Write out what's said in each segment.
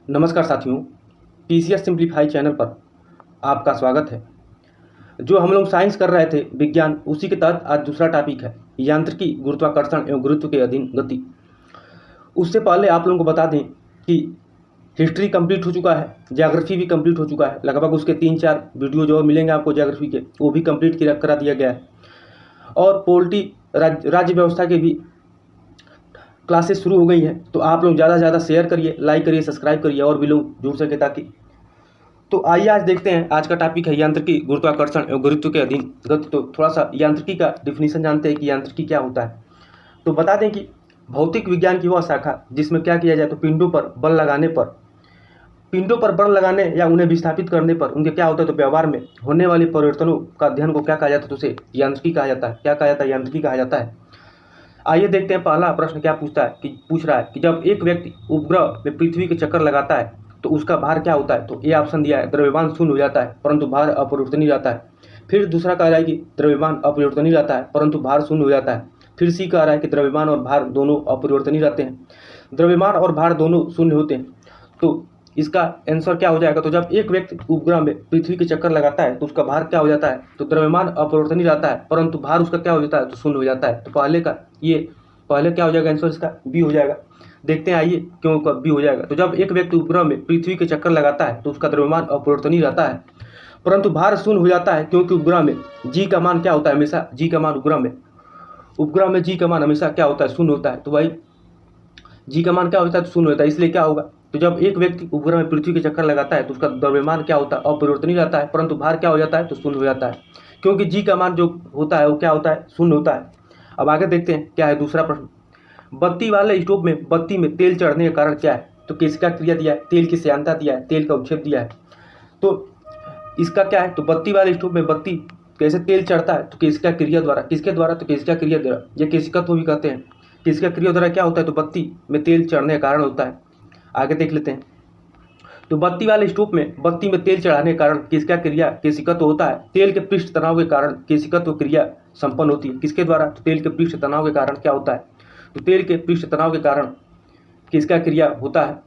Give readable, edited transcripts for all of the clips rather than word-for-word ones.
नमस्कार साथियों, PCS simplify channel पर आपका स्वागत है। जो हम लोग साइंस कर रहे थे, विज्ञान, उसी के तहत आज दूसरा टॉपिक है यांत्रिकी, गुरुत्वाकर्षण एवं गुरुत्व के अधीन गति। उससे पहले आप लोगों को बता दें कि हिस्ट्री कंप्लीट हो चुका है, ज्योग्राफी भी कंप्लीट हो चुका है। लगभग उसके 3-4 वीडियो जो मिलेंगे आपको ज्योग्राफी के, वो भी कंप्लीट करा दिया गया है। और पोलिटी राज्य व्यवस्था के भी क्लासेस शुरू हो गई हैं। तो आप लोग ज़्यादा से ज़्यादा शेयर करिए, लाइक करिए, सब्सक्राइब करिए और भी लोग जुड़ सके ताकि। तो आइए आज देखते हैं। आज का टॉपिक है यांत्रिकी, गुरुत्वाकर्षण एवं गुरुत्व के अधीन गति। तो थोड़ा सा यांत्रिकी का डिफिनीशन जानते हैं कि यांत्रिकी क्या होता है। तो बता दें कि भौतिक विज्ञान की वह शाखा जिसमें क्या किया जाए तो पिंडों पर बल लगाने या उन्हें विस्थापित करने पर उनके क्या होता है तो व्यवहार में होने वाले परिवर्तनों का अध्ययन को क्या कहा जाता है तो उसे यांत्रिकी कहा जाता है। क्या कहा जाता है? यांत्रिकी कहा जाता है। आइए देखते हैं पहला प्रश्न क्या पूछ रहा है कि जब एक व्यक्ति उपग्रह में पृथ्वी के चक्कर लगाता है तो उसका भार क्या होता है। तो ये ऑप्शन दिया है, द्रव्यमान शून्य हो जाता है परंतु भार अपरिवर्तनीय रहता है। फिर दूसरा कह रहा है कि द्रव्यमान अपरिवर्तनीय रहता है परंतु भार शून्य हो जाता है। फिर सी कह रहा है कि द्रव्यमान और भार दोनों अपरिवर्तनीय रहते हैं। द्रव्यमान और भार दोनों शून्य होते हैं। तो इसका आंसर क्या हो जाएगा? तो जब एक व्यक्ति उपग्रह में पृथ्वी के चक्कर लगाता है तो उसका भार क्या हो जाता है? तो द्रव्यमान अपरिवर्तनीय रहता है परंतु भार उसका क्या हो जाता है? तो शून्य हो जाता है। तो पहले क्या हो जाएगा आंसर इसका? बी हो जाएगा। देखते हैं आइए क्यों बी हो जाएगा। तो जब एक व्यक्ति उपग्रह में पृथ्वी के चक्कर लगाता है तो उसका द्रव्यमान अपरिवर्तनीय रहता है परंतु भार शून्य हो जाता है, क्योंकि उपग्रह में जी का मान क्या होता है? हमेशा जी का मान उपग्रह में जी का मान हमेशा क्या होता है? शून्य होता है। तो भाई जी का मान क्या होता है? तो शून्य होता है। इसलिए क्या होगा? तो जब एक व्यक्ति उपग्रह में पृथ्वी के चक्कर लगाता है तो उसका द्रव्यमान क्या होता है? अपरिवर्तनीय रहता है परंतु भार क्या हो जाता है? तो शून्य हो जाता है, क्योंकि जी का मान जो होता है वो क्या होता है? शून्य होता है। अब आगे देखते हैं क्या है दूसरा प्रश्न। बत्ती वाले स्टोव में बत्ती में तेल चढ़ने का कारण क्या है? तो किसका क्रिया दिया है? तेल की श्यानता दिया है, तेल का उपक्षेप दिया है। तो इसका क्या है? तो बत्ती वाले स्टोव में बत्ती कैसे तेल चढ़ता है? तो किसका क्रिया द्वारा? किसके द्वारा? तो किसका क्रिया द्वारा, ये केशिकत्व भी कहते हैं। किसका क्रिया द्वारा क्या होता है? तो बत्ती में तेल चढ़ने का कारण होता है। आगे देख लेते हैं। तो बत्ती वाले स्टोव में बत्ती में तेल चढ़ाने के कारण किसका क्रिया केशिकत्व होता है? तेल के पृष्ठ तनाव के कारण केशिकत्व क्रिया संपन्न होती है। किसके द्वारा? तो तेल के पृष्ठ तनाव के कारण क्या होता है? तो तेल के पृष्ठ तनाव के कारण किसका क्रिया होता है।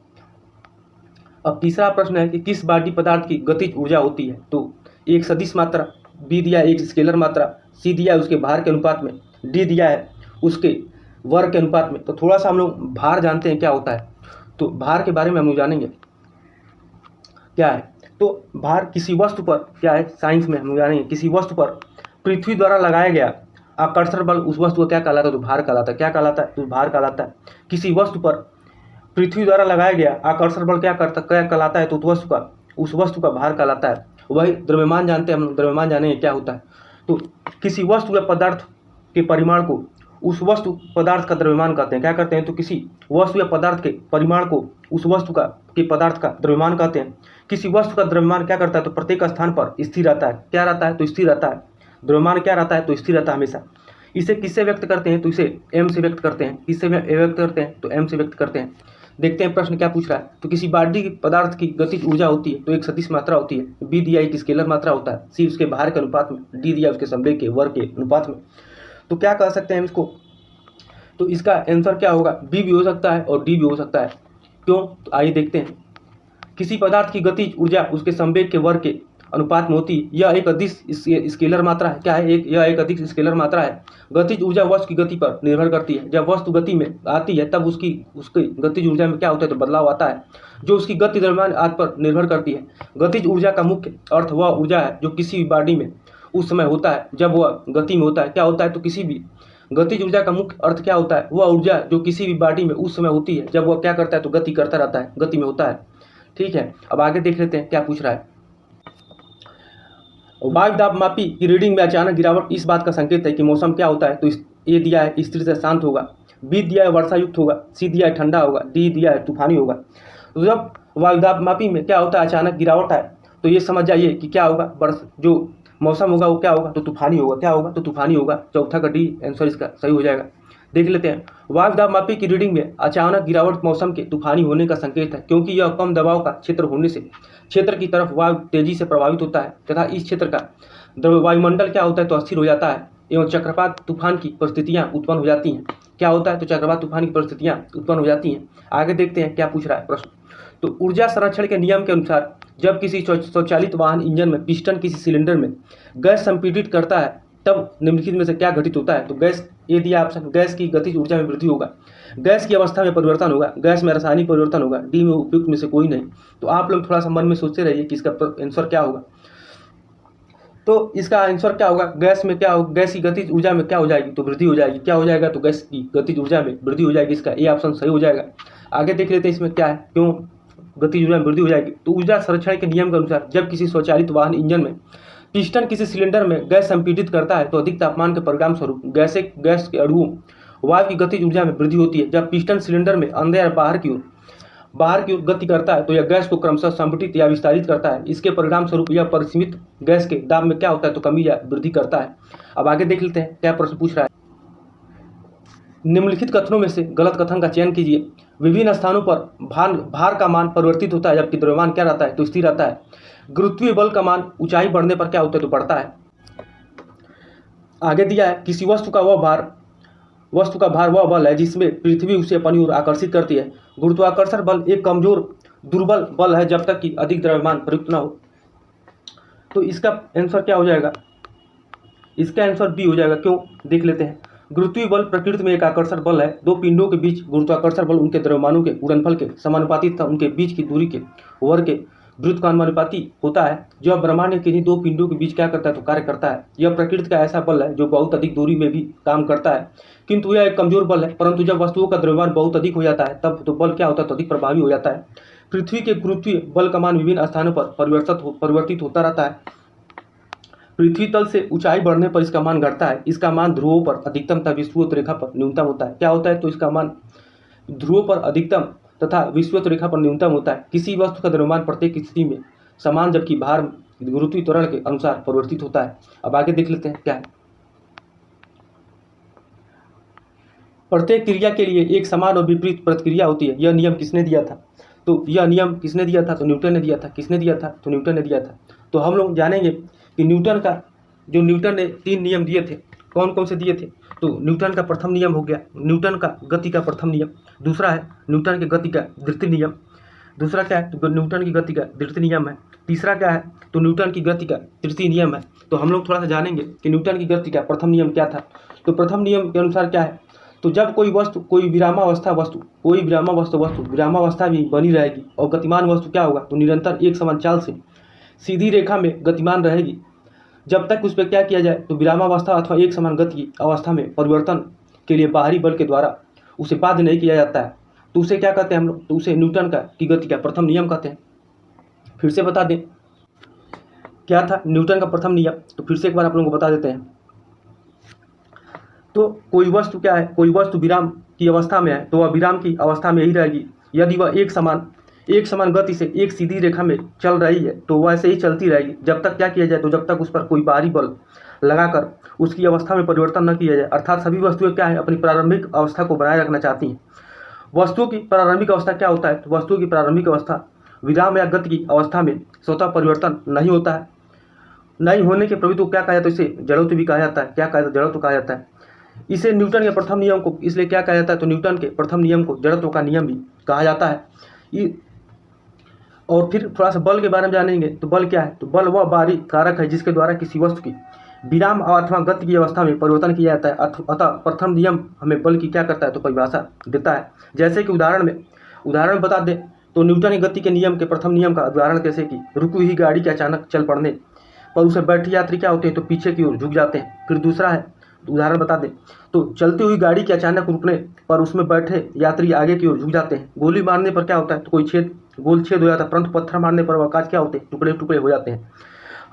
अब तीसरा प्रश्न है कि किस बाडी पदार्थ की गतिज ऊर्जा होती है? तो एक सदिश मात्रा, बी दिया एक स्केलर मात्रा, सी दिया है उसके भार के अनुपात में, डी दिया है उसके वर्ग के अनुपात में। तो थोड़ा सा हम लोग भार जानते हैं क्या होता है। तो भार के बारे में हम लोग जानेंगे क्या है। तो भार किसी वस्तु पर क्या है, साइंस में हम लोग जानेंगे किसी वस्तु पर पृथ्वी द्वारा लगाया गया आकर्षण बल उस वस्तु को क्या कहलाता है? तो भार कहलाता है। क्या कहलाता है? तो भार कहलाता है। किसी वस्तु पर पृथ्वी द्वारा लगाया गया आकर्षण बल क्या कहलाता है? तो उस वस्तु का भार कहलाता है। वही द्रव्यमान जानते हैं हम लोग, द्रव्यमान जानेंगे क्या होता है। तो किसी वस्तु या पदार्थ के परिमाण को उस वस्तु पदार्थ का द्रव्यमान कहते हैं। क्या करते हैं? तो किसी वस्तु या पदार्थ के परिमाण को उस वस्तु का के पदार्थ का द्रव्यमान कहते हैं। किसी वस्तु का द्रव्यमान क्या करता है? तो प्रत्येक स्थान पर स्थिर रहता है। क्या रहता है? तो स्थिर रहता है। द्रव्यमान क्या रहता है? तो स्थिर रहता है हमेशा। इसे किससे व्यक्त करते हैं? तो इसे एम से व्यक्त करते हैं। किससे व्यक्त करते हैं? तो एम से व्यक्त करते हैं। देखते हैं प्रश्न क्या पूछ रहा है। तो किसी बाडी पदार्थ की गतिज ऊर्जा होती है तो एक सदिश मात्रा होती है, बी दिया एक स्केलर मात्रा होता है, सी उसके भार के अनुपात में, डी दिया उसके संवेग के वर्ग के अनुपात में। तो क्या कह सकते हैं इसको? तो इसका आंसर क्या होगा? बी भी हो सकता है और डी भी हो सकता है। क्यों? तो आइए देखते हैं। किसी पदार्थ की गतिज ऊर्जा उसके संवेग के वर्ग के अनुपात में होती है। यह एक अधिक स्केलर मात्रा है। क्या है? यह एक अधिक स्केलर मात्रा है। गतिज ऊर्जा वस्तु की गति पर निर्भर करती है। जब वस्तु गति में आती है तब उसकी गतिज ऊर्जा में क्या होता है? तो बदलाव आता है, जो उसकी गति द्रव्यमान आदि पर निर्भर करती है। गतिज ऊर्जा का मुख्य अर्थ वह ऊर्जा है जो किसी भी बॉडी में उस समय होता है जब वह गति में होता है। क्या होता है? तो किसी भी गतिज ऊर्जा का मुख्य अर्थ क्या होता है? वह ऊर्जा जो किसी भी बॉडी में उस समय होती है जब वह क्या करता है? तो गति करता रहता है, गति में होता है। ठीक है, अब आगे देख लेते हैं क्या पूछ रहा है। वायु दाब मापी की रीडिंग में अचानक गिरावट इस बात का संकेत है कि मौसम क्या होता है? तो ए दिया है स्थिर से शांत होगा, बी दिया है वर्षा युक्त होगा, सी दिया है ठंडा होगा, डी दिया है तूफानी होगा। तो जब वायु दाब मापी में क्या होता है? अचानक गिरावट है तो ये समझ जाइए कि क्या होगा, जो मौसम होगा वो क्या होगा? तो तूफानी होगा। क्या होगा? तो तूफानी होगा। चौथा का डी आंसर इसका सही हो जाएगा। देख लेते हैं। वायु दाब मापी की रीडिंग में अचानक गिरावट मौसम के तूफानी होने का संकेत है, क्योंकि यह कम दबाव का क्षेत्र होने से क्षेत्र की तरफ वायु तेजी से प्रभावित होता है तथा इस क्षेत्र का वायुमंडल क्या होता है? तो अस्थिर हो जाता है एवं चक्रवात तूफान की परिस्थितियां उत्पन्न हो जाती हैं। क्या होता है? तो चक्रवात तूफान की परिस्थितियां उत्पन्न हो जाती हैं। आगे देखते हैं क्या पूछ रहा है प्रश्न। तो ऊर्जा संरक्षण के नियम के अनुसार जब किसी स्वचालित वाहन इंजन में पिस्टन किसी सिलेंडर में गैस संपीड़ित करता है तब निम्नलिखित में से क्या घटित होता है। तो गैस, ये दिया ऑप्शन, गैस की गतिज ऊर्जा में वृद्धि होगा, गैस की अवस्था में परिवर्तन होगा, गैस में रासायनिक परिवर्तन होगा, डी में उपयुक्त में से कोई नहीं। तो आप लोग थोड़ा सा मन में सोचते रहिए कि इसका आंसर क्या होगा। तो इसका आंसर क्या होगा, गैस में क्या होगा, गैस की गतिज ऊर्जा में क्या हो जाएगी, तो वृद्धि हो जाएगी। क्या हो जाएगा, तो गैस की गतिज ऊर्जा में वृद्धि हो जाएगी। इसका ए ऑप्शन सही हो जाएगा। आगे देख लेते हैं इसमें क्या है, क्यों गतिज ऊर्जा में वृद्धि हो जाएगी। तो ऊर्जा संरक्षण के नियम के अनुसार जब किसी स्वचालित वाहन इंजन में पिस्टन किसी सिलेंडर में गैस संपीड़ित करता है तो अधिक तापमान के परिणाम स्वरूप गैस के अणुओं वायु की गतिज ऊर्जा में वृद्धि होती है। जब पिस्टन सिलेंडर में अंदर या बाहर की ओर गति करता है तो यह गैस को क्रमशः संपीड़ित या विस्तारित करता है। इसके परिणाम स्वरूप यह परिसीमित गैस के दाब में क्या होता है, तो कमी या वृद्धि करता है। अब आगे देख लेते हैं क्या प्रश्न पूछ रहा है। निम्नलिखित कथनों में से गलत कथन का चयन कीजिए। विभिन्न स्थानों पर भार का मान परिवर्तित होता है जबकि द्रव्यमान क्या रहता है, तो स्थिर रहता है। गुरुत्वीय बल का मान ऊंचाई बढ़ने पर क्या होता है, तो बढ़ता है। आगे दिया है किसी वस्तु का भार वह बल है जिसमें पृथ्वी उसे अपनी ओर आकर्षित करती है। गुरुत्वाकर्षण बल एक कमजोर दुर्बल बल है जब तक कि अधिक द्रव्यमान प्रयुक्त न हो। तो इसका आंसर क्या हो जाएगा, इसका आंसर बी हो जाएगा। क्यों, देख लेते हैं। गुरुत्वीय बल प्रकृति में एक आकर्षण बल है। दो पिंडों के बीच गुरुत्वाकर्षण बल उनके द्रव्यमानों के गुणनफल के समानुपाती तथा उनके बीच की दूरी के वर्ग के व्युत्क्रमानुपाती होता है। जब ब्रह्मांड के किन्हीं दो पिंडों के बीच क्या करता है, तो कार्य करता है। यह प्रकृति का ऐसा बल है जो बहुत अधिक दूरी में भी काम करता है, किंतु यह एक कमजोर बल है। परंतु जब वस्तुओं का द्रव्यमान बहुत अधिक हो जाता है तब तो बल क्या होता है, तो अधिक प्रभावी हो जाता है। पृथ्वी के गुरुत्वीय बल का मान विभिन्न स्थानों पर परिवर्तित होता रहता है। पृथ्वी तल से ऊंचाई बढ़ने पर इसका मान घटता है। इसका मान ध्रुवों पर अधिकतम तथा विषुवत रेखा पर न्यूनतम होता है। क्या होता है, तो इसका मान ध्रुवों पर अधिकतम तथा विषुवत रेखा पर न्यूनतम होता है। किसी वस्तु का द्रव्यमान प्रत्येक स्थिति में समान जबकि भार गुरुत्वीय त्वरण के अनुसार परिवर्तित होता है। अब आगे देख लेते हैं क्या है। प्रत्येक क्रिया के लिए एक समान और विपरीत प्रतिक्रिया होती है। यह नियम किसने दिया था, तो यह नियम किसने दिया था, तो न्यूटन ने दिया था। किसने दिया था, तो न्यूटन ने दिया था। तो हम लोग जानेंगे कि न्यूटन ने 3 नियम दिए थे। कौन कौन से दिए थे, तो न्यूटन का प्रथम नियम हो गया न्यूटन का गति का प्रथम नियम। दूसरा है न्यूटन की गति का द्वितीय नियम। दूसरा क्या है, तो न्यूटन की गति का द्वितीय नियम है। तीसरा क्या है, तो न्यूटन की गति का तृतीय नियम है। तो हम लोग थोड़ा सा जानेंगे कि न्यूटन की गति का प्रथम नियम क्या था। तो प्रथम नियम के अनुसार क्या है, तो जब कोई विरामावस्था भी बनी रहेगी और गतिमान वस्तु क्या होगा, तो निरंतर एक समान चाल से सीधी रेखा में गतिमान रहेगी जब तक उस पर क्या किया जाए, तो विरामावस्था अथवा एक समान गति की अवस्था में परिवर्तन के लिए बाहरी बल के द्वारा उसे बाध्य नहीं किया जाता है। तो उसे क्या कहते हैं हम लोग, तो उसे न्यूटन की गति का प्रथम नियम कहते हैं। फिर से बता दें क्या था न्यूटन का प्रथम नियम, तो फिर से एक बार आप लोगों को बता देते हैं। तो कोई वस्तु क्या है, कोई वस्तु विराम की अवस्था में है तो वह विराम की अवस्था में ही रहेगी। यदि वह एक समान गति से एक सीधी रेखा में चल रही है तो वह ऐसे ही चलती रहेगी जब तक क्या किया जाए, तो जब तक उस पर कोई बाहरी बल लगाकर उसकी अवस्था में परिवर्तन न किया जाए। अर्थात सभी वस्तुएं क्या है, अपनी प्रारंभिक अवस्था को बनाए रखना चाहती हैं। वस्तुओं की प्रारंभिक अवस्था क्या होता है, तो वस्तुओं की प्रारंभिक अवस्था विराम या गति की अवस्था में स्वतः परिवर्तन नहीं होता है। नहीं होने के प्रवृत्ति को क्या कहा जाता है, इसे जड़त्व भी कहा जाता है। क्या कहा जाता है, जड़त्व कहा जाता है। इसे न्यूटन के प्रथम नियम को इसलिए क्या कहा जाता है, तो न्यूटन के प्रथम नियम को जड़त्व का नियम भी कहा जाता है। और फिर थोड़ा सा बल के बारे में जानेंगे। तो बल क्या है, तो बल वह बाहरी कारक है जिसके द्वारा किसी वस्तु की विराम अथवा गति की अवस्था में परिवर्तन किया जाता है। अतः प्रथम नियम हमें बल की क्या करता है, तो परिभाषा देता है। जैसे कि उदाहरण बता दें तो न्यूटन की गति के नियम के प्रथम नियम का उदाहरण जैसे कि रुकी हुई गाड़ी के अचानक चल पड़ने पर उसे बैठे यात्री क्या होते हैं, तो पीछे की ओर झुक जाते हैं। फिर दूसरा है उदाहरण बता दें तो चलती हुई गाड़ी के अचानक रुकने पर उसमें बैठे यात्री आगे की ओर झुक जाते हैं। गोली मारने पर क्या होता है, तो कोई गोल छेद हो जाता है, परंतु पत्थर मारने पर आकाश क्या होते हैं, टुकड़े टुकड़े हो जाते हैं।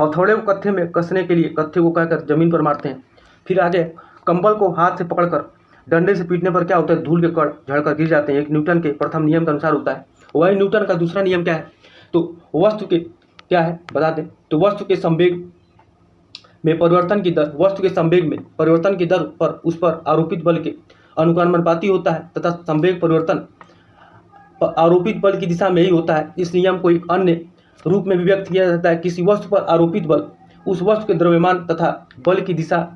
हथौड़े को कत्थे में कसने के लिए कत्थे को कहकर जमीन पर मारते हैं। फिर आगे कंबल को हाथ से पकड़कर डंडे से पीटने पर क्या होता है, धूल के कण झड़कर गिर जाते हैं। एक न्यूटन के प्रथम नियम के अनुसार होता है। वही न्यूटन का दूसरा नियम क्या है, तो वस्तु के क्या है बता दें, तो वस्तु के संवेग में परिवर्तन की दर पर उस पर आरोपित बल के अनुक्रमानुपाती होता है तथा संवेग परिवर्तन आरोपित बल की दिशा में ही होता है। इस नियम को एक अन्य रूप में भी व्यक्त किया जाता है। किसी वस्तु पर आरोपित बल उस वस्तु के द्रव्यमान तथा बल की दिशा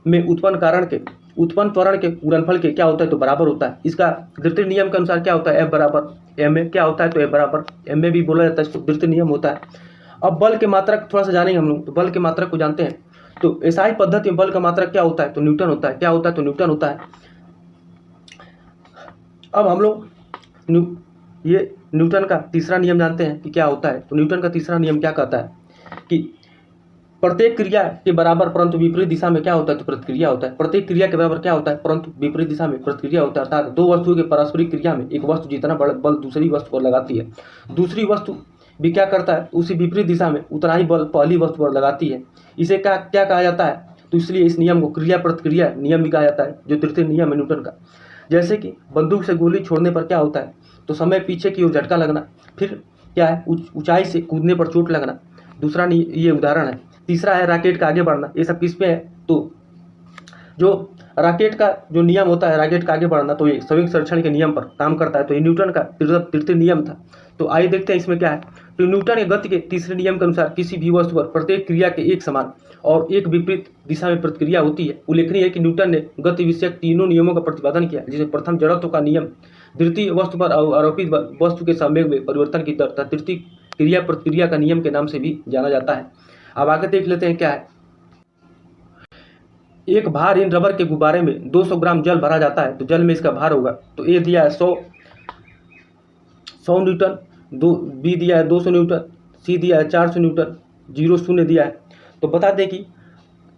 में उत्पन्न कारण के उत्पन्न त्वरण के गुणनफल के क्या होता है तो बराबर होता है। इसका द्वितीय नियम के अनुसार क्या होता है, F बराबर एम ए, क्या होता है तो F बराबर एम ए भी बोला जाता है, इसको द्वितीय नियम होता है। अब बल के मात्रक थोड़ा सा जानेंगे हम लोग, तो बल के मात्रक को जानते हैं। तो एसआई पद्धति में बल का मात्रक क्या होता है तो न्यूटन होता है, क्या होता है तो न्यूटन होता है। अब हम लोग ये न्यूटन का तीसरा नियम जानते हैं कि क्या होता है। तो न्यूटन का तीसरा नियम क्या कहता है कि प्रत्येक क्रिया के बराबर परंतु विपरीत दिशा में क्या होता है तो प्रतिक्रिया होता है। प्रत्येक क्रिया के बराबर क्या होता है परंतु विपरीत दिशा में प्रतिक्रिया होता है। अर्थात दो वस्तुओं के पारस्परिक क्रिया में एक वस्तु जितना बल दूसरी वस्तु पर लगाती है, दूसरी वस्तु भी क्या करता है, उसी विपरीत दिशा में उतना ही बल पहली वस्तु पर लगाती है। इसे क्या क्या कहा जाता है, तो इसलिए इस नियम को क्रिया प्रतिक्रिया नियम भी कहा जाता है, जो तृतीय नियम है न्यूटन का। जैसे कि बंदूक से गोली छोड़ने पर क्या होता है, तो समय पीछे की ओर झटका लगना, फिर क्या है ऊंचाई से कूदने पर चोट लगना, दूसरा ये उदाहरण है। तीसरा है रॉकेट का आगे बढ़ना। ये सब किस पे है, तो जो रॉकेट का जो नियम होता है, रॉकेट का आगे बढ़ना, तो ये संयुक्त संरक्षण के नियम पर काम करता है। तो ये न्यूटन का तृतीय नियम था। तो आइए देखते हैं इसमें क्या है। तो न्यूटन के गति के तीसरे नियम के अनुसार किसी भी वस्तु पर प्रत्येक क्रिया के एक समान और एक विपरीत दिशा में प्रतिक्रिया होती है। उल्लेखनीय है कि न्यूटन ने गति विषयक तीनों नियमों का प्रतिपादन किया, जिसमें प्रथम जड़त्व का नियम, द्वितीय वस्तु पर आरोपित वस्तु के संवेग में परिवर्तन की दर तथा तृतीय क्रिया प्रतिक्रिया का नियम के नाम से भी जाना जाता है। अब आगे देख लेते हैं क्या है। एक भारहीन रबर के गुब्बारे में 200 ग्राम जल भरा जाता है, तो जल में इसका भार होगा, तो ए दिया है 100 न्यूटन, बी दिया है 200 न्यूटन, सी दिया है 400 न्यूटन, 0 शून्य दिया है। तो बता दें कि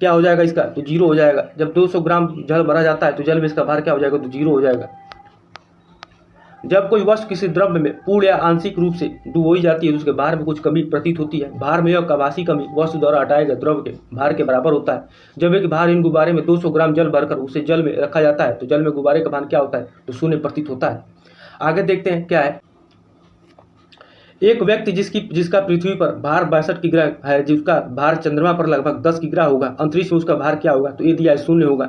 क्या हो जाएगा इसका, तो 0 हो जाएगा। जब 200 ग्राम जल भरा जाता है तो जल में इसका भार क्या हो जाएगा, तो 0 हो जाएगा। जब कोई वस्तु किसी द्रव्य में पूर्ण या आंशिक रूप से डुबोई जाती है तो उसके भार में कुछ कमी प्रतीत होती है। भार में यह आभासी कमी वस्तु द्वारा हटाए गए द्रव्य के भार के बराबर होता है। जब एक भारहीन गुब्बारे में 200 ग्राम जल भरकर उसे जल में रखा जाता है तो जल में गुब्बारे का भार क्या होता है, तो शून्य प्रतीत होता है। आगे देखते हैं क्या है। एक व्यक्ति जिसका पृथ्वी पर भार 62 किग्रा है, जिसका भार चंद्रमा पर लगभग 10 किग्रा होगा, अंतरिक्ष में उसका भार क्या होगा, तो ए दिया है 0 होगा,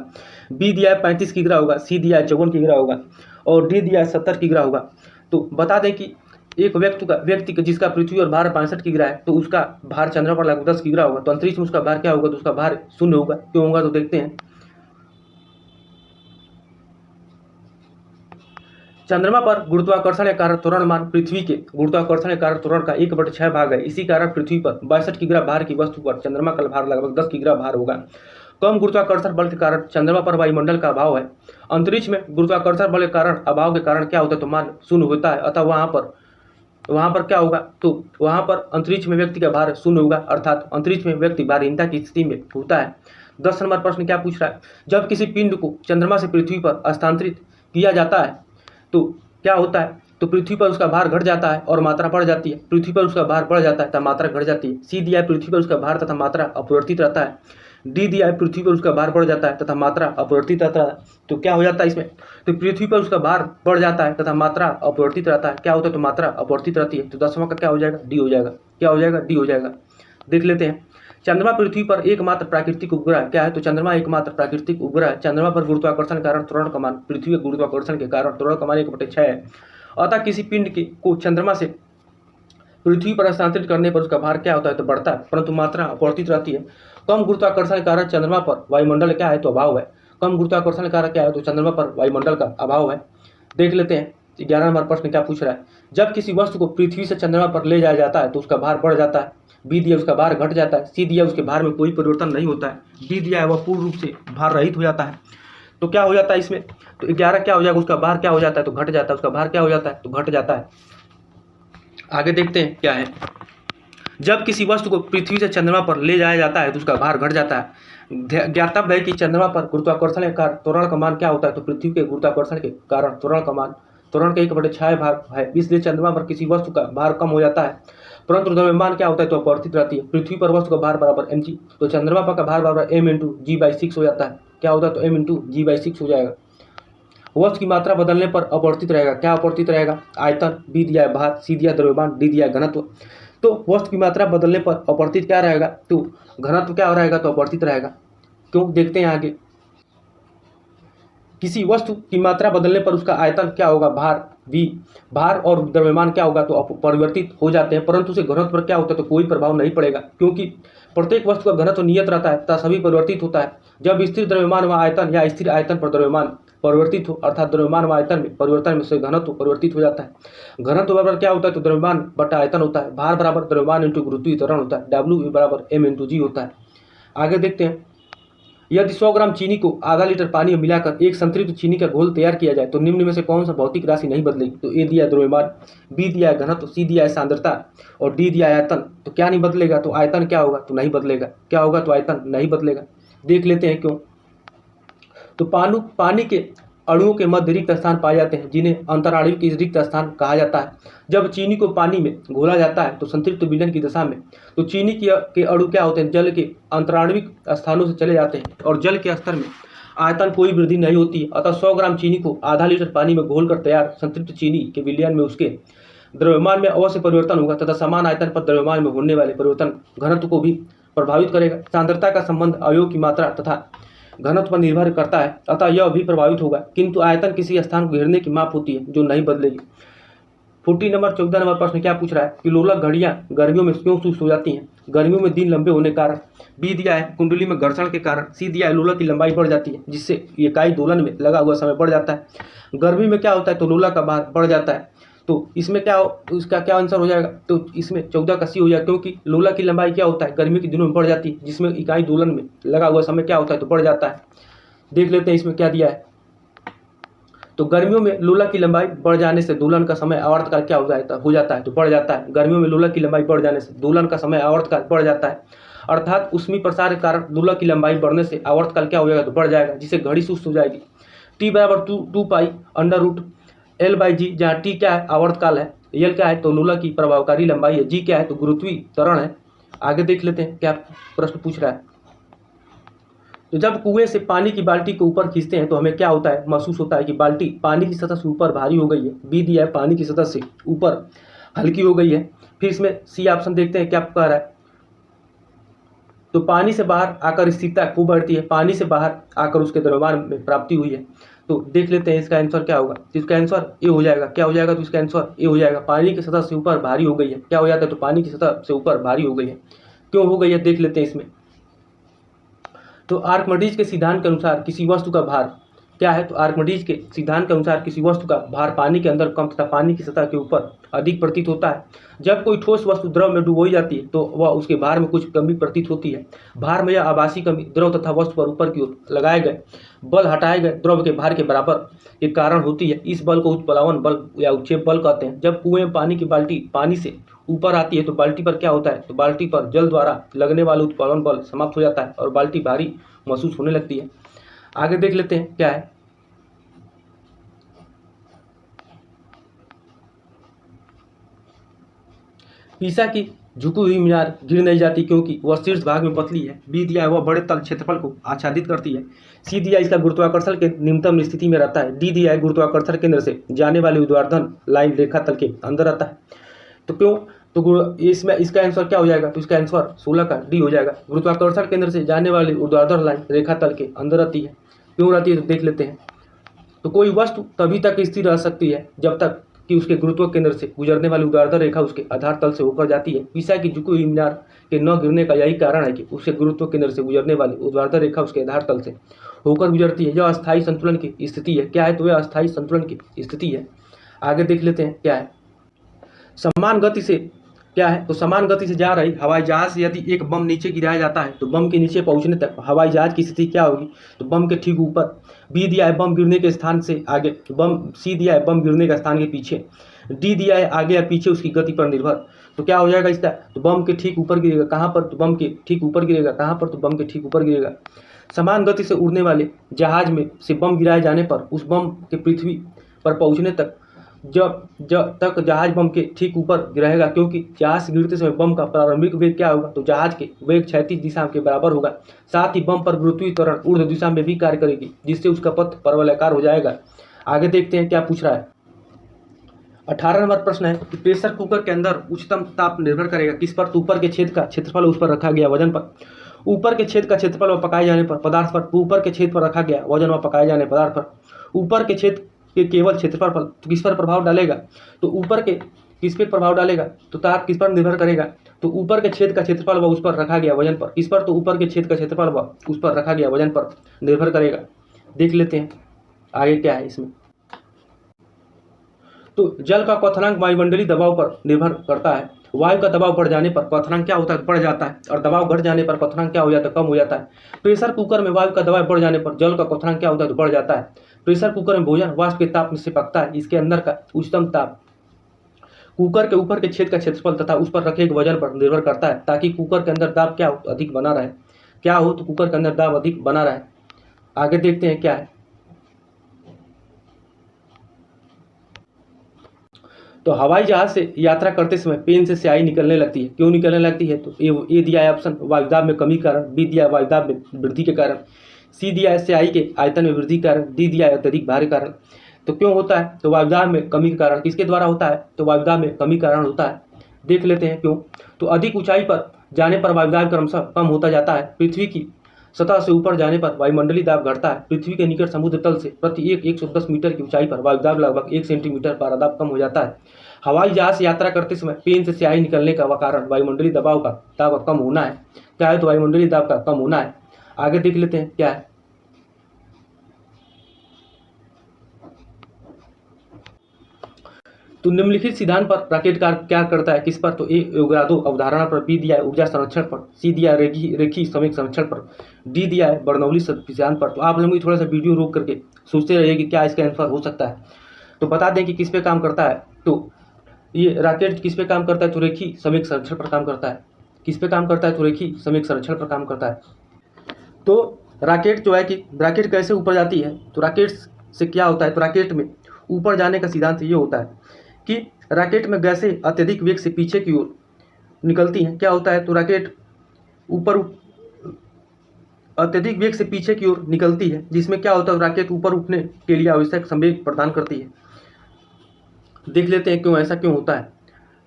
बी दिया है 35 किग्रा होगा, सी दिया है 54 किग्रा होगा और डी दिया है 70 किग्रा होगा। तो बता दें कि एक व्यक्ति जिसका पृथ्वी पर भार 65 किग्रा है, तो उसका भार चंद्रमा पर लगभग 10 किग्रा होगा, तो अंतरिक्ष में उसका भार क्या होगा, तो उसका भार 0 होगा। क्यों होगा, तो देखते हैं। चंद्रमा पर गुरुत्वाकर्षण के कारण त्वरण मान पृथ्वी के गुरुत्वाकर्षण के कारण त्वरण का 1/6 भाग है। इसी कारण पृथ्वी पर 62 किग्रा भार की वस्तु पर चंद्रमा का भार लगभग 10 किग्रा भार होगा। कम गुरुत्वाकर्षण बल के कारण चंद्रमा पर वायुमंडल का अभाव है। अंतरिक्ष में गुरुत्वाकर्षण बल के कारण अभाव के कारण क्या होता है, तो मान 0 होता है। अतः वहाँ पर क्या होगा, तो वहाँ पर अंतरिक्ष में व्यक्ति का भार 0 होगा, अर्थात अंतरिक्ष में व्यक्ति भारहीनता की स्थिति में होता है। 10 नंबर प्रश्न क्या पूछ रहा है। जब किसी पिंड को चंद्रमा से पृथ्वी पर हस्तांतरित किया जाता है तो क्या होता है, तो पृथ्वी पर उसका भार घट जाता है और मात्रा बढ़ जाती है। पृथ्वी पर उसका भार बढ़ जाता है तथा मात्रा घट जाती है। सी दिया है पृथ्वी पर उसका भार तथा मात्रा अपरिवर्तित रहता है। डी दिया है पृथ्वी पर उसका भार बढ़ जाता है तथा मात्रा अपरिवर्तित रहता है। तो क्या हो जाता है इसमें, तो पृथ्वी पर उसका भार बढ़ जाता है तथा मात्रा अपरिवर्तित रहता है। क्या होता है, तो मात्रा अपरिवर्तित रहती है। तो 10वां का क्या हो जाएगा, डी हो जाएगा। क्या हो जाएगा, डी हो जाएगा। देख लेते हैं। चंद्रमा पृथ्वी पर एकमात्र प्राकृतिक उपग्रह क्या है, तो चंद्रमा एकमात्र प्राकृतिक उपग्रह है। चंद्रमा पर गुरुत्वाकर्षण के कारण त्वरण का मान पृथ्वी के गुरुत्वाकर्षण के कारण त्वरण का मान 1/6 है। अतः किसी पिंड को चंद्रमा से पृथ्वी पर हस्तांतरित करने पर उसका भार क्या होता है, तो बढ़ता है, परंतु मात्रा अपरिवर्तित रहती है। कम गुरुत्वाकर्षण के कारण चंद्रमा पर वायुमंडल क्या है, तो अभाव है। कम गुरुत्वाकर्षण के कारण क्या है, तो चंद्रमा पर वायुमंडल का अभाव है। देख लेते हैं 11 नंबर प्रश्न क्या पूछ रहा है। जब किसी वस्तु को पृथ्वी से चंद्रमा पर ले जाया जाता है तो उसका भार बढ़ जाता है। बी दिया उसका भार घट जाता है। सी दिया उसके भार में कोई परिवर्तन नहीं होता है। डी दिया है वह पूर्ण रूप से भार रहित हो जाता है। तो क्या हो जाता है इसमें, तो 11 क्या हो जाएगा, उसका भार क्या हो जाता है, तो घट जाता है। उसका भार क्या हो जाता है, तो घट जाता है। आगे देखते हैं क्या है। जब किसी वस्तु को पृथ्वी से चंद्रमा पर ले जाया जाता है तो उसका भार घट जाता है। ज्ञातव्य है कि चंद्रमा पर गुरुत्वाकर्षण के कारण त्वरण का मान क्या होता है, तो पृथ्वी के गुरुत्वाकर्षण के कारण त्वरण का मान त्वरण का 1/6 भाग है। इसलिए चंद्रमा पर किसी वस्तु का भार कम हो जाता है, परंतु द्रव्यमान क्या होता है, तो अपरिवर्तित रहती है। पृथ्वी पर वस्तु का भार बराबर mg, तो चंद्रमा पर का भार बराबर m × g/6 हो जाता है। क्या होता है, तो m × g/6 हो जाएगा। वस्तु की मात्रा बदलने पर अपरिवर्तित रहेगा। क्या अपरिवर्तित रहेगा, आयतन। बी दिया है भार, सी दिया द्रव्यमान, डी दिया घनत्व। तो वस्तु की मात्रा बदलने पर अपरिवर्तित क्या रहेगा, तो घनत्व क्या रहेगा, तो अपरिवर्तित रहेगा। क्यों, देखते हैं आगे। किसी वस्तु की मात्रा बदलने पर उसका आयतन क्या होगा, भार बी, भार और द्रव्यमान क्या होगा तो परिवर्तित हो जाते हैं, परंतु उसे घनत्व पर क्या होता है तो कोई प्रभाव नहीं पड़ेगा, क्योंकि प्रत्येक वस्तु का घनत्व नियत रहता है तथा सभी परिवर्तित होता है। जब स्थिर द्रव्यमान व आयतन या स्थिर आयतन पर द्रव्यमान परिवर्तित हो, अर्थात द्रव्यमान व आयतन में परिवर्तन में से घनत्व परिवर्तित हो जाता है। घनत्व बराबर क्या होता है तो द्रव्यमान बटा आयतन होता है। भार बराबर द्रव्यमान इंटू गुरुत्वीय त्वरण होता है। W बराबर m इंटू जी होता है। आगे देखते हैं, यदि 100 ग्राम चीनी को आधा लीटर पानी में मिलाकर एक संतृप्त चीनी का घोल तैयार किया जाए तो निम्न में से कौन सा भौतिक राशि नहीं बदलेगी? तो ए दिया है द्रव्यमान, बी दिया है घनत्व, सी दिया है सांद्रता और डी दिया है आयतन। तो क्या नहीं बदलेगा तो आयतन क्या होगा तो नहीं बदलेगा। क्या होगा तो आयतन नहीं बदलेगा। देख लेते हैं क्यों। तो पानी के अणुओं के मध्य रिक्त स्थान पाए जाते हैं जिन्हें अंतराणविक रिक्त स्थान कहा जाता है। जब चीनी को पानी में घोला जाता है तो संतृप्त विलयन की दशा में तो चीनी के अणु क्या होते हैं जल के अंतराणविक स्थानों से चले जाते हैं और जल के स्तर में आयतन कोई वृद्धि नहीं होती है। अतः 100 ग्राम चीनी को आधा लीटर पानी में घोलकर तैयार संतृप्त चीनी के विलयन में उसके द्रव्यमान में अवश्य परिवर्तन होगा तथा समान आयतन पर द्रव्यमान में होने वाले परिवर्तन घनत्व को भी प्रभावित करेगा। सांद्रता का संबंध अवयव की मात्रा तथा घनत्व पर निर्भर करता है, अतः यह भी प्रभावित होगा, किंतु आयतन किसी स्थान को घेरने की माप होती है जो नहीं बदलेगी। 14 नंबर प्रश्न क्या पूछ रहा है कि लोलक घड़ियां गर्मियों में क्यों सुस्त हो जाती हैं? गर्मियों में दिन लंबे होने के कारण, बी दिया है कुंडली में घर्षण के कारण, सी दिया है लोलक की लंबाई बढ़ जाती है जिससे इकाई दोलन में लगा हुआ समय बढ़ जाता है। गर्मी में क्या होता है तो लोलक का भार बढ़ जाता है। तो इसमें क्या तो इसका क्या आंसर हो जाएगा तो इसमें 14 का सी हो जाएगा, क्योंकि लोलक की लंबाई क्या होता है गर्मी के दिनों में बढ़ जाती है जिसमें इकाई दोलन में लगा हुआ समय क्या होता है तो बढ़ जाता है। देख लेते हैं इसमें क्या दिया है। तो गर्मियों में लोलक की लंबाई बढ़ जाने से दोलन का समय आवर्तकाल क्या हो जाता है तो बढ़ जाता है। गर्मियों में लोलक की लंबाई बढ़ जाने से दोलन का समय आवर्तकाल बढ़ जाता है, अर्थात ऊष्मीय प्रसार के कारण लोलक की लंबाई बढ़ने से आवर्तकाल क्या हो जाएगा तो बढ़ जाएगा, जिससे घड़ी सुस्त हो जाएगी। टी बराबर 2 pi under root L by G, जहाँ टी क्या है आवर्तकाल है, एल क्या है तो लोलक की प्रभावकारी लंबाई है, जी क्या है तो गुरुत्वीय त्वरण है। आगे देख लेते हैं क्या प्रश्न पूछ रहा है। तो जब कुएं से पानी की बाल्टी को ऊपर खींचते हैं तो हमें क्या होता है महसूस होता है कि बाल्टी पानी की सतह से ऊपर भारी हो गई है। बी दिया है पानी की सतह से ऊपर हल्की हो गई है। फिर इसमें सी ऑप्शन देखते हैं क्या कह रहा है। तो पानी से बाहर आकर स्थिरता खूब बढ़ती है, पानी से बाहर आकर उसके द्रव्यमान में प्राप्ति हुई है। तो देख लेते हैं इसका आंसर क्या होगा। तो इसका आंसर ए हो जाएगा। क्या हो जाएगा तो इसका आंसर ए हो जाएगा। पानी की सतह से ऊपर भारी हो गई है, क्या हो जाता है तो पानी की सतह से ऊपर भारी हो गई है। क्यों हो गई है देख लेते हैं इसमें। तो आर्किमिडीज के सिद्धांत के अनुसार किसी वस्तु का भार क्या है तो आर्किमिडीज के सिद्धांत के अनुसार किसी वस्तु का भार पानी के अंदर कम तथा पानी की सतह के ऊपर अधिक प्रतीत होता है। जब कोई ठोस वस्तु द्रव में डुबोई जाती है तो वह उसके भार में कुछ कमी प्रतीत होती है। भार में यह आभासी कमी द्रव तथा वस्तु पर ऊपर की ओर लगाए गए बल हटाए गए द्रव के भार के बराबर के कारण होती है। इस बल को उत्प्लावन बल या उत्क्षेप बल कहते हैं। जब कुएं में पानी की बाल्टी पानी से ऊपर आती है तो बाल्टी पर क्या होता है तो बाल्टी पर जल द्वारा लगने वाला उत्प्लावन बल समाप्त हो जाता है और बाल्टी भारी महसूस होने लगती है। आगे देख लेते हैं क्या है। पीसा की झुकी हुई मीनार गिर नहीं जाती क्योंकि वह शीर्ष भाग में पतली है। बी दिया है वह बड़े तल क्षेत्रफल को आच्छादित करती है। सी दिया इसका गुरुत्वाकर्षण के निम्नतम स्थिति में रहता है। डी दिया है गुरुत्वाकर्षण केंद्र से जाने वाली ऊर्ध्वाधर लाइन रेखा तल के अंदर रहता है। तो क्यों तो इसमें इसका आंसर क्या हो जाएगा तो इसका आंसर 16 का डी हो जाएगा। गुरुत्वाकर्षण केंद्र से जाने वाली ऊर्ध्वाधर लाइन रेखा तल के अंदर रहती है। क्यों रहती है तो देख लेते हैं। तो कोई वस्तु तभी तक स्थिर रह सकती है जब तक कि उसके गुरुत्व केंद्र से गुजरने वाली ऊर्ध्वाधर रेखा उसके आधार तल से होकर जाती है। पीसा की झुकी हुई मीनार के न गिरने का यही कारण है कि उसके गुरुत्व केंद्र से गुजरने वाली ऊर्ध्वाधर रेखा उसके आधार तल से होकर गुजरती है। यह अस्थायी संतुलन की स्थिति है। क्या है तो यह अस्थायी संतुलन की स्थिति है। आगे देख लेते हैं क्या है। समान गति से क्या है तो समान गति से जा रही हवाई जहाज से यदि एक बम नीचे गिराया जाता है तो बम के नीचे पहुंचने तक हवाई जहाज की स्थिति क्या होगी तो बम के ठीक ऊपर। बी दिया है बम गिरने के स्थान से आगे, सी दिया है बम गिरने का स्थान के पीछे। डी दिया है आगे या पीछे उसकी गति पर निर्भर। तो क्या हो जाएगा इसका तो बम के ठीक ऊपर गिरेगा। कहाँ पर तो बम के ठीक ऊपर गिरेगा। कहाँ पर तो बम के ठीक ऊपर गिरेगा। समान गति से उड़ने वाले जहाज में से बम गिराए जाने पर उस बम के पृथ्वी पर पहुंचने तक जब तक जहाज बम के ठीक ऊपर रहेगा, क्योंकि जहाज गिरते समय बम का प्रारंभिक वेग क्या होगा तो जहाज के वेग क्षैतिज दिशा के बराबर होगा। साथ ही बम पर गुरुत्वीय त्वरण ऊर्ध्व दिशा में भी कार्य करेगी जिससे उसका पथ परवलयाकार हो जाएगा। आगे देखते हैं क्या पूछ रहा है। 18 नंबर प्रश्न है कि प्रेशर कुकर के अंदर उच्चतम ताप निर्भर करेगा किस पर तो ऊपर के छेद का क्षेत्रफल उस पर रखा गया वजन पर। ऊपर के छेद का क्षेत्रफल व पकाए जाने पर पदार्थ पर। ऊपर के छेद पर रखा गया वजन व पकाए जाने पदार्थ पर। ऊपर के छेद के केवल क्षेत्रफल पर तो किस पर प्रभाव डालेगा, तो ऊपर के किस पर प्रभाव डालेगा, तो ताप किस पर निर्भर करेगा, तो ऊपर के छेद का क्षेत्रफल व उस पर रखा गया वजन पर, किस पर, तो ऊपर के छेद का क्षेत्रफल व उस पर रखा गया वजन पर निर्भर करेगा। देख लेते हैं आगे क्या है इसमें। तो जल का क्वथनांक वायुमंडलीय दबाव पर निर्भर करता है। वायु का दबाव बढ़ जाने पर क्वथनांक क्या होता है, बढ़ जाता है, और दबाव घट जाने पर क्वथनांक क्या हो जाता है, कम हो जाता है। प्रेशर कुकर में वायु का दबाव बढ़ जाने पर जल का क्वथनांक क्या होता है, तो बढ़ जाता है। प्रेशर कुकर में भोजन वाष्प के ताप से पकता है, इसके अंदर का उच्चतम ताप कुकर के ऊपर के छेद का क्षेत्रफल तथा उस पर रखे गए वजन पर निर्भर करता है, ताकि कुकर के अंदर दाब क्या हो, अधिक बना रहे। क्या हो, तो कुकर के अंदर दाब अधिक बना रहे। आगे देखते हैं क्या है। तो हवाई जहाज से यात्रा करते समय पेन से स्याही निकलने लगती है, क्यों निकलने लगती है, तो ए दिया है ऑप्शन वायुदाब में कमी के कारण, बी दिया है वायुदाब में वृद्धि के कारण, सी दिया है स्याही के आयतन में वृद्धि के कारण, डी दिया है अत्यधिक भार के कारण। तो क्यों होता है, तो वायुदाब में कमी के कारण, किसके द्वारा होता है, तो वायुदाब में कमी के कारण होता है। देख लेते हैं क्यों। तो अधिक ऊंचाई पर जाने पर वायुदाब क्रमशः कम होता जाता है। पृथ्वी की सतह से ऊपर जाने पर वायुमंडलीय दाब घटता है। पृथ्वी के निकट समुद्र तल से प्रति 110 मीटर की ऊंचाई पर वायुदाब लगभग 1 सेंटीमीटर पारादाब कम हो जाता है। हवाई जहाज से यात्रा करते समय पेन से स्याही निकलने का कारण वायुमंडलीय दबाव का दाब कम होना है। क्या है, तो वायुमंडलीय दाब का कम होना है। आगे देख लेते हैं क्या है। तो निम्नलिखित सिद्धांत पर रॉकेट क्या करता है, किस पर, तो ए योगादो अवधारणा पर, बी दिया है ऊर्जा संरक्षण पर, सी दिया है रेखी समय संरक्षण पर, डी दिया है बर्नौली सिद्धांत पर। तो आप लोग थोड़ा सा वीडियो रोक करके सोचते रहिए कि क्या इसका आंसर हो सकता है। तो बता दें कि किस पे काम करता है, तो ये रॉकेट किस पे काम करता है, तो रेखी समय संरक्षण पर काम करता है। किस पे काम करता है, तो रेखी समय संरक्षण पर काम करता है। तो रॉकेट जो है कि रॉकेट कैसे ऊपर जाती है, तो रॉकेट से क्या होता है, तो रॉकेट में ऊपर जाने का सिद्धांत ये होता है कि रॉकेट में गैसें अत्यधिक वेग से पीछे की ओर निकलती हैं। क्या होता है, तो रॉकेट ऊपर अत्यधिक वेग से पीछे की ओर निकलती है, जिसमें क्या होता है, रॉकेट ऊपर उठने के लिए आवश्यक संवेग प्रदान करती है। देख लेते हैं क्यों ऐसा क्यों होता है।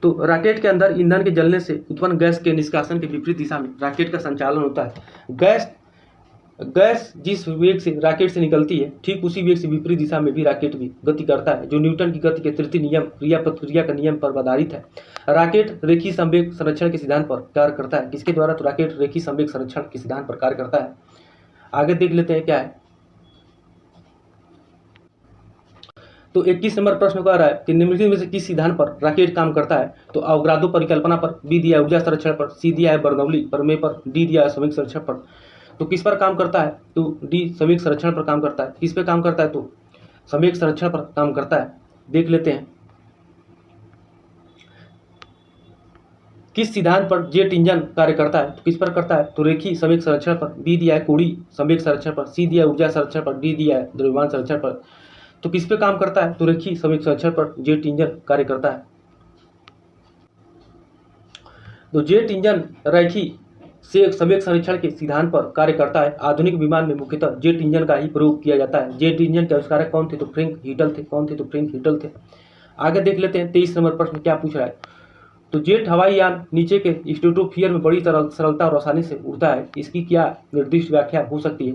तो रॉकेट के अंदर ईंधन के जलने से उत्पन्न गैस के निष्कासन के विपरीत दिशा में रॉकेट का संचालन होता है। गैस जिस वेग से रॉकेट से निकलती है, ठीक उसी वेग से विपरीत दिशा में भी रॉकेट भी गति करता है, जो न्यूटन की गति के तृतीय नियम क्रिया प्रतिक्रिया का नियम पर आधारित है। रॉकेट रेखीय संवेग संरक्षण के सिद्धांत पर कार्य करता है। किसके द्वारा, तो रॉकेट रेखीय संवेग संरक्षण के सिद्धांत पर कार्य करता है। आगे देख लेते हैं क्या है। तो 21 नंबर प्रश्न कह रहा है कि निम्नलिखित में से किस सिद्धांत पर रॉकेट काम करता है, तो अवोगाद्रो परिकल्पना पर, बी दिया है ऊर्जा संरक्षण पर, सी दिया है बर्नौली प्रमेय पर, डी दिया है संवेग संरक्षण पर। तो किस पर काम करता है, तो डी संवेग संरक्षण पर काम करता है। किस पे काम करता है, तो संवेग संरक्षण पर काम करता है। देख लेते हैं किस सिद्धांत पर जेट इंजन कार्य करता है, तो किस पर करता है, तो रेखीय संवेग संरक्षण पर, बी दिया है कोणीय संवेग संरक्षण पर, सी दिया है ऊर्जा संरक्षण पर, डी दिया है द्रव्यमान संरक्षण पर। तो किस पे काम करता है, तो रेखीय संवेग संरक्षण पर जेट इंजन कार्य करता है। तो जेट इंजन रेखीय से संवेग संरक्षण के सिद्धांत पर कार्य करता है। आधुनिक विमान में मुख्यतः जेट इंजन का ही प्रयोग किया जाता है। जेट इंजन के आविष्कारक कौन थे, तो फ्रैंक हीटल थे। कौन थे, तो फ्रैंक हीटल थे। आगे देख लेते हैं 23 नंबर प्रश्न क्या पूछ रहा है। तो जेट हवाई यान नीचे के स्ट्रेटोस्फीयर में बड़ी सरलता और आसानी से उड़ता है, इसकी क्या निर्दिष्ट व्याख्या हो सकती है,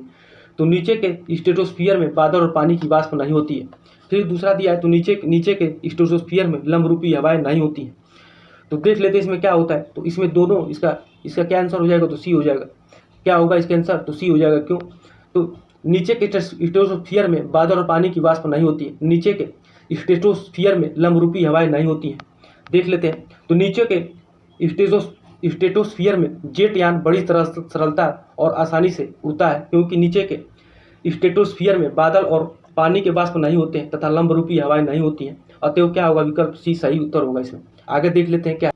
तो नीचे के स्ट्रेटोस्फीयर में बादल और पानी की वाष्प नहीं होती है। फिर दूसरा दिया है, तो नीचे के स्ट्रेटोस्फीयर में लंबरूपी हवाएं नहीं होती हैं। तो देख लेते हैं इसमें क्या होता है। तो इसमें दोनों इसका क्या आंसर हो जाएगा, तो सी हो जाएगा। क्या होगा इसका आंसर, तो सी हो जाएगा। क्यों, तो नीचे के स्ट्रेटोस्फीयर में बादल और पानी की वाष्प नहीं होती है, नीचे के स्ट्रेटोस्फीयर में लंबरूपी हवाएं नहीं होती हैं। देख लेते हैं, तो नीचे के स्ट्रेटोस्फीयर में जेट यान बड़ी सरलता और आसानी से उड़ता है, क्योंकि नीचे के स्ट्रेटोस्फीयर में बादल और पानी के वाष्प नहीं होते हैं तथा लंबरूपी हवाएं नहीं होती हैं। अतएव क्या होगा, विकल्प सी सही उत्तर होगा इसमें। आगे देख लेते हैं क्या।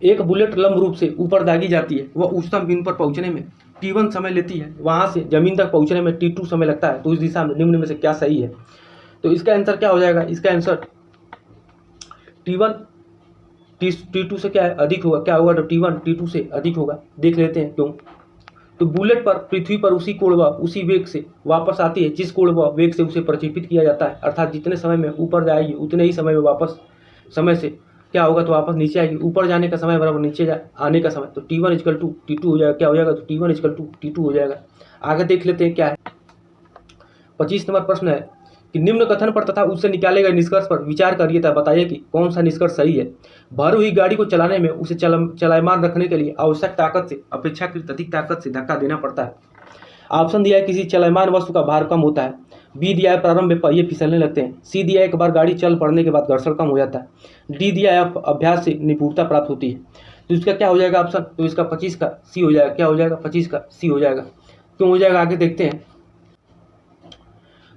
एक बुलेट लंब रूप से ऊपर दागी जाती है, वह उच्चतम बिंदु पर पहुंचने में T1 समय लेती है, वहां से जमीन तक पहुंचने में T2 समय लगता है। तो इस दिशा में निम्न में से क्या सही है, तो इसका आंसर क्या हो जाएगा, इसका आंसर T1 T2 से क्या है, अधिक होगा। क्या होगा, तो T1 T2 से अधिक होगा। देख लेते हैं क्यों। तो बुलेट पर पृथ्वी पर उसी कोण व उसी वेग से वापस आती है जिस कोण व वेग से उसे प्रक्षेपित किया जाता है, अर्थात जितने समय में ऊपर जाएगी उतने ही समय में वापस समय से क्या होगा, तो वापस नीचे आएगी। ऊपर जाने का समय बराबर नीचे आने का समय, तो T1 = T2 हो जाएगा। क्या हो जाएगा, तो T1 = T2 हो जाएगा। आगे देख लेते हैं क्या है। 25 नंबर प्रश्न है कि निम्न कथन पर तथा उससे निकाले गए निष्कर्ष पर विचार करिए तथा बताइए कि कौन सा निष्कर्ष सही है। भरी हुई गाड़ी को चलाने में उसे चलायमान रखने के लिए आवश्यक ताकत से अपेक्षाकृत अधिक ताकत से धक्का देना पड़ता है। ऑप्शन दिया है किसी चलायमान वस्तु का भार कम होता है। बी दिया है प्रारंभ में पहिए फिसलने लगते हैं। सी दिया है एक बार गाड़ी चल पड़ने के बाद घर्षण कम हो जाता है। डी दिया है अभ्यास से निपुणता प्राप्त होती है। तो इसका क्या हो जाएगा ऑप्शन? तो इसका 25 का सी हो जाएगा। क्या हो जाएगा? 25 का सी हो जाएगा। क्यों हो जाएगा आगे देखते हैं।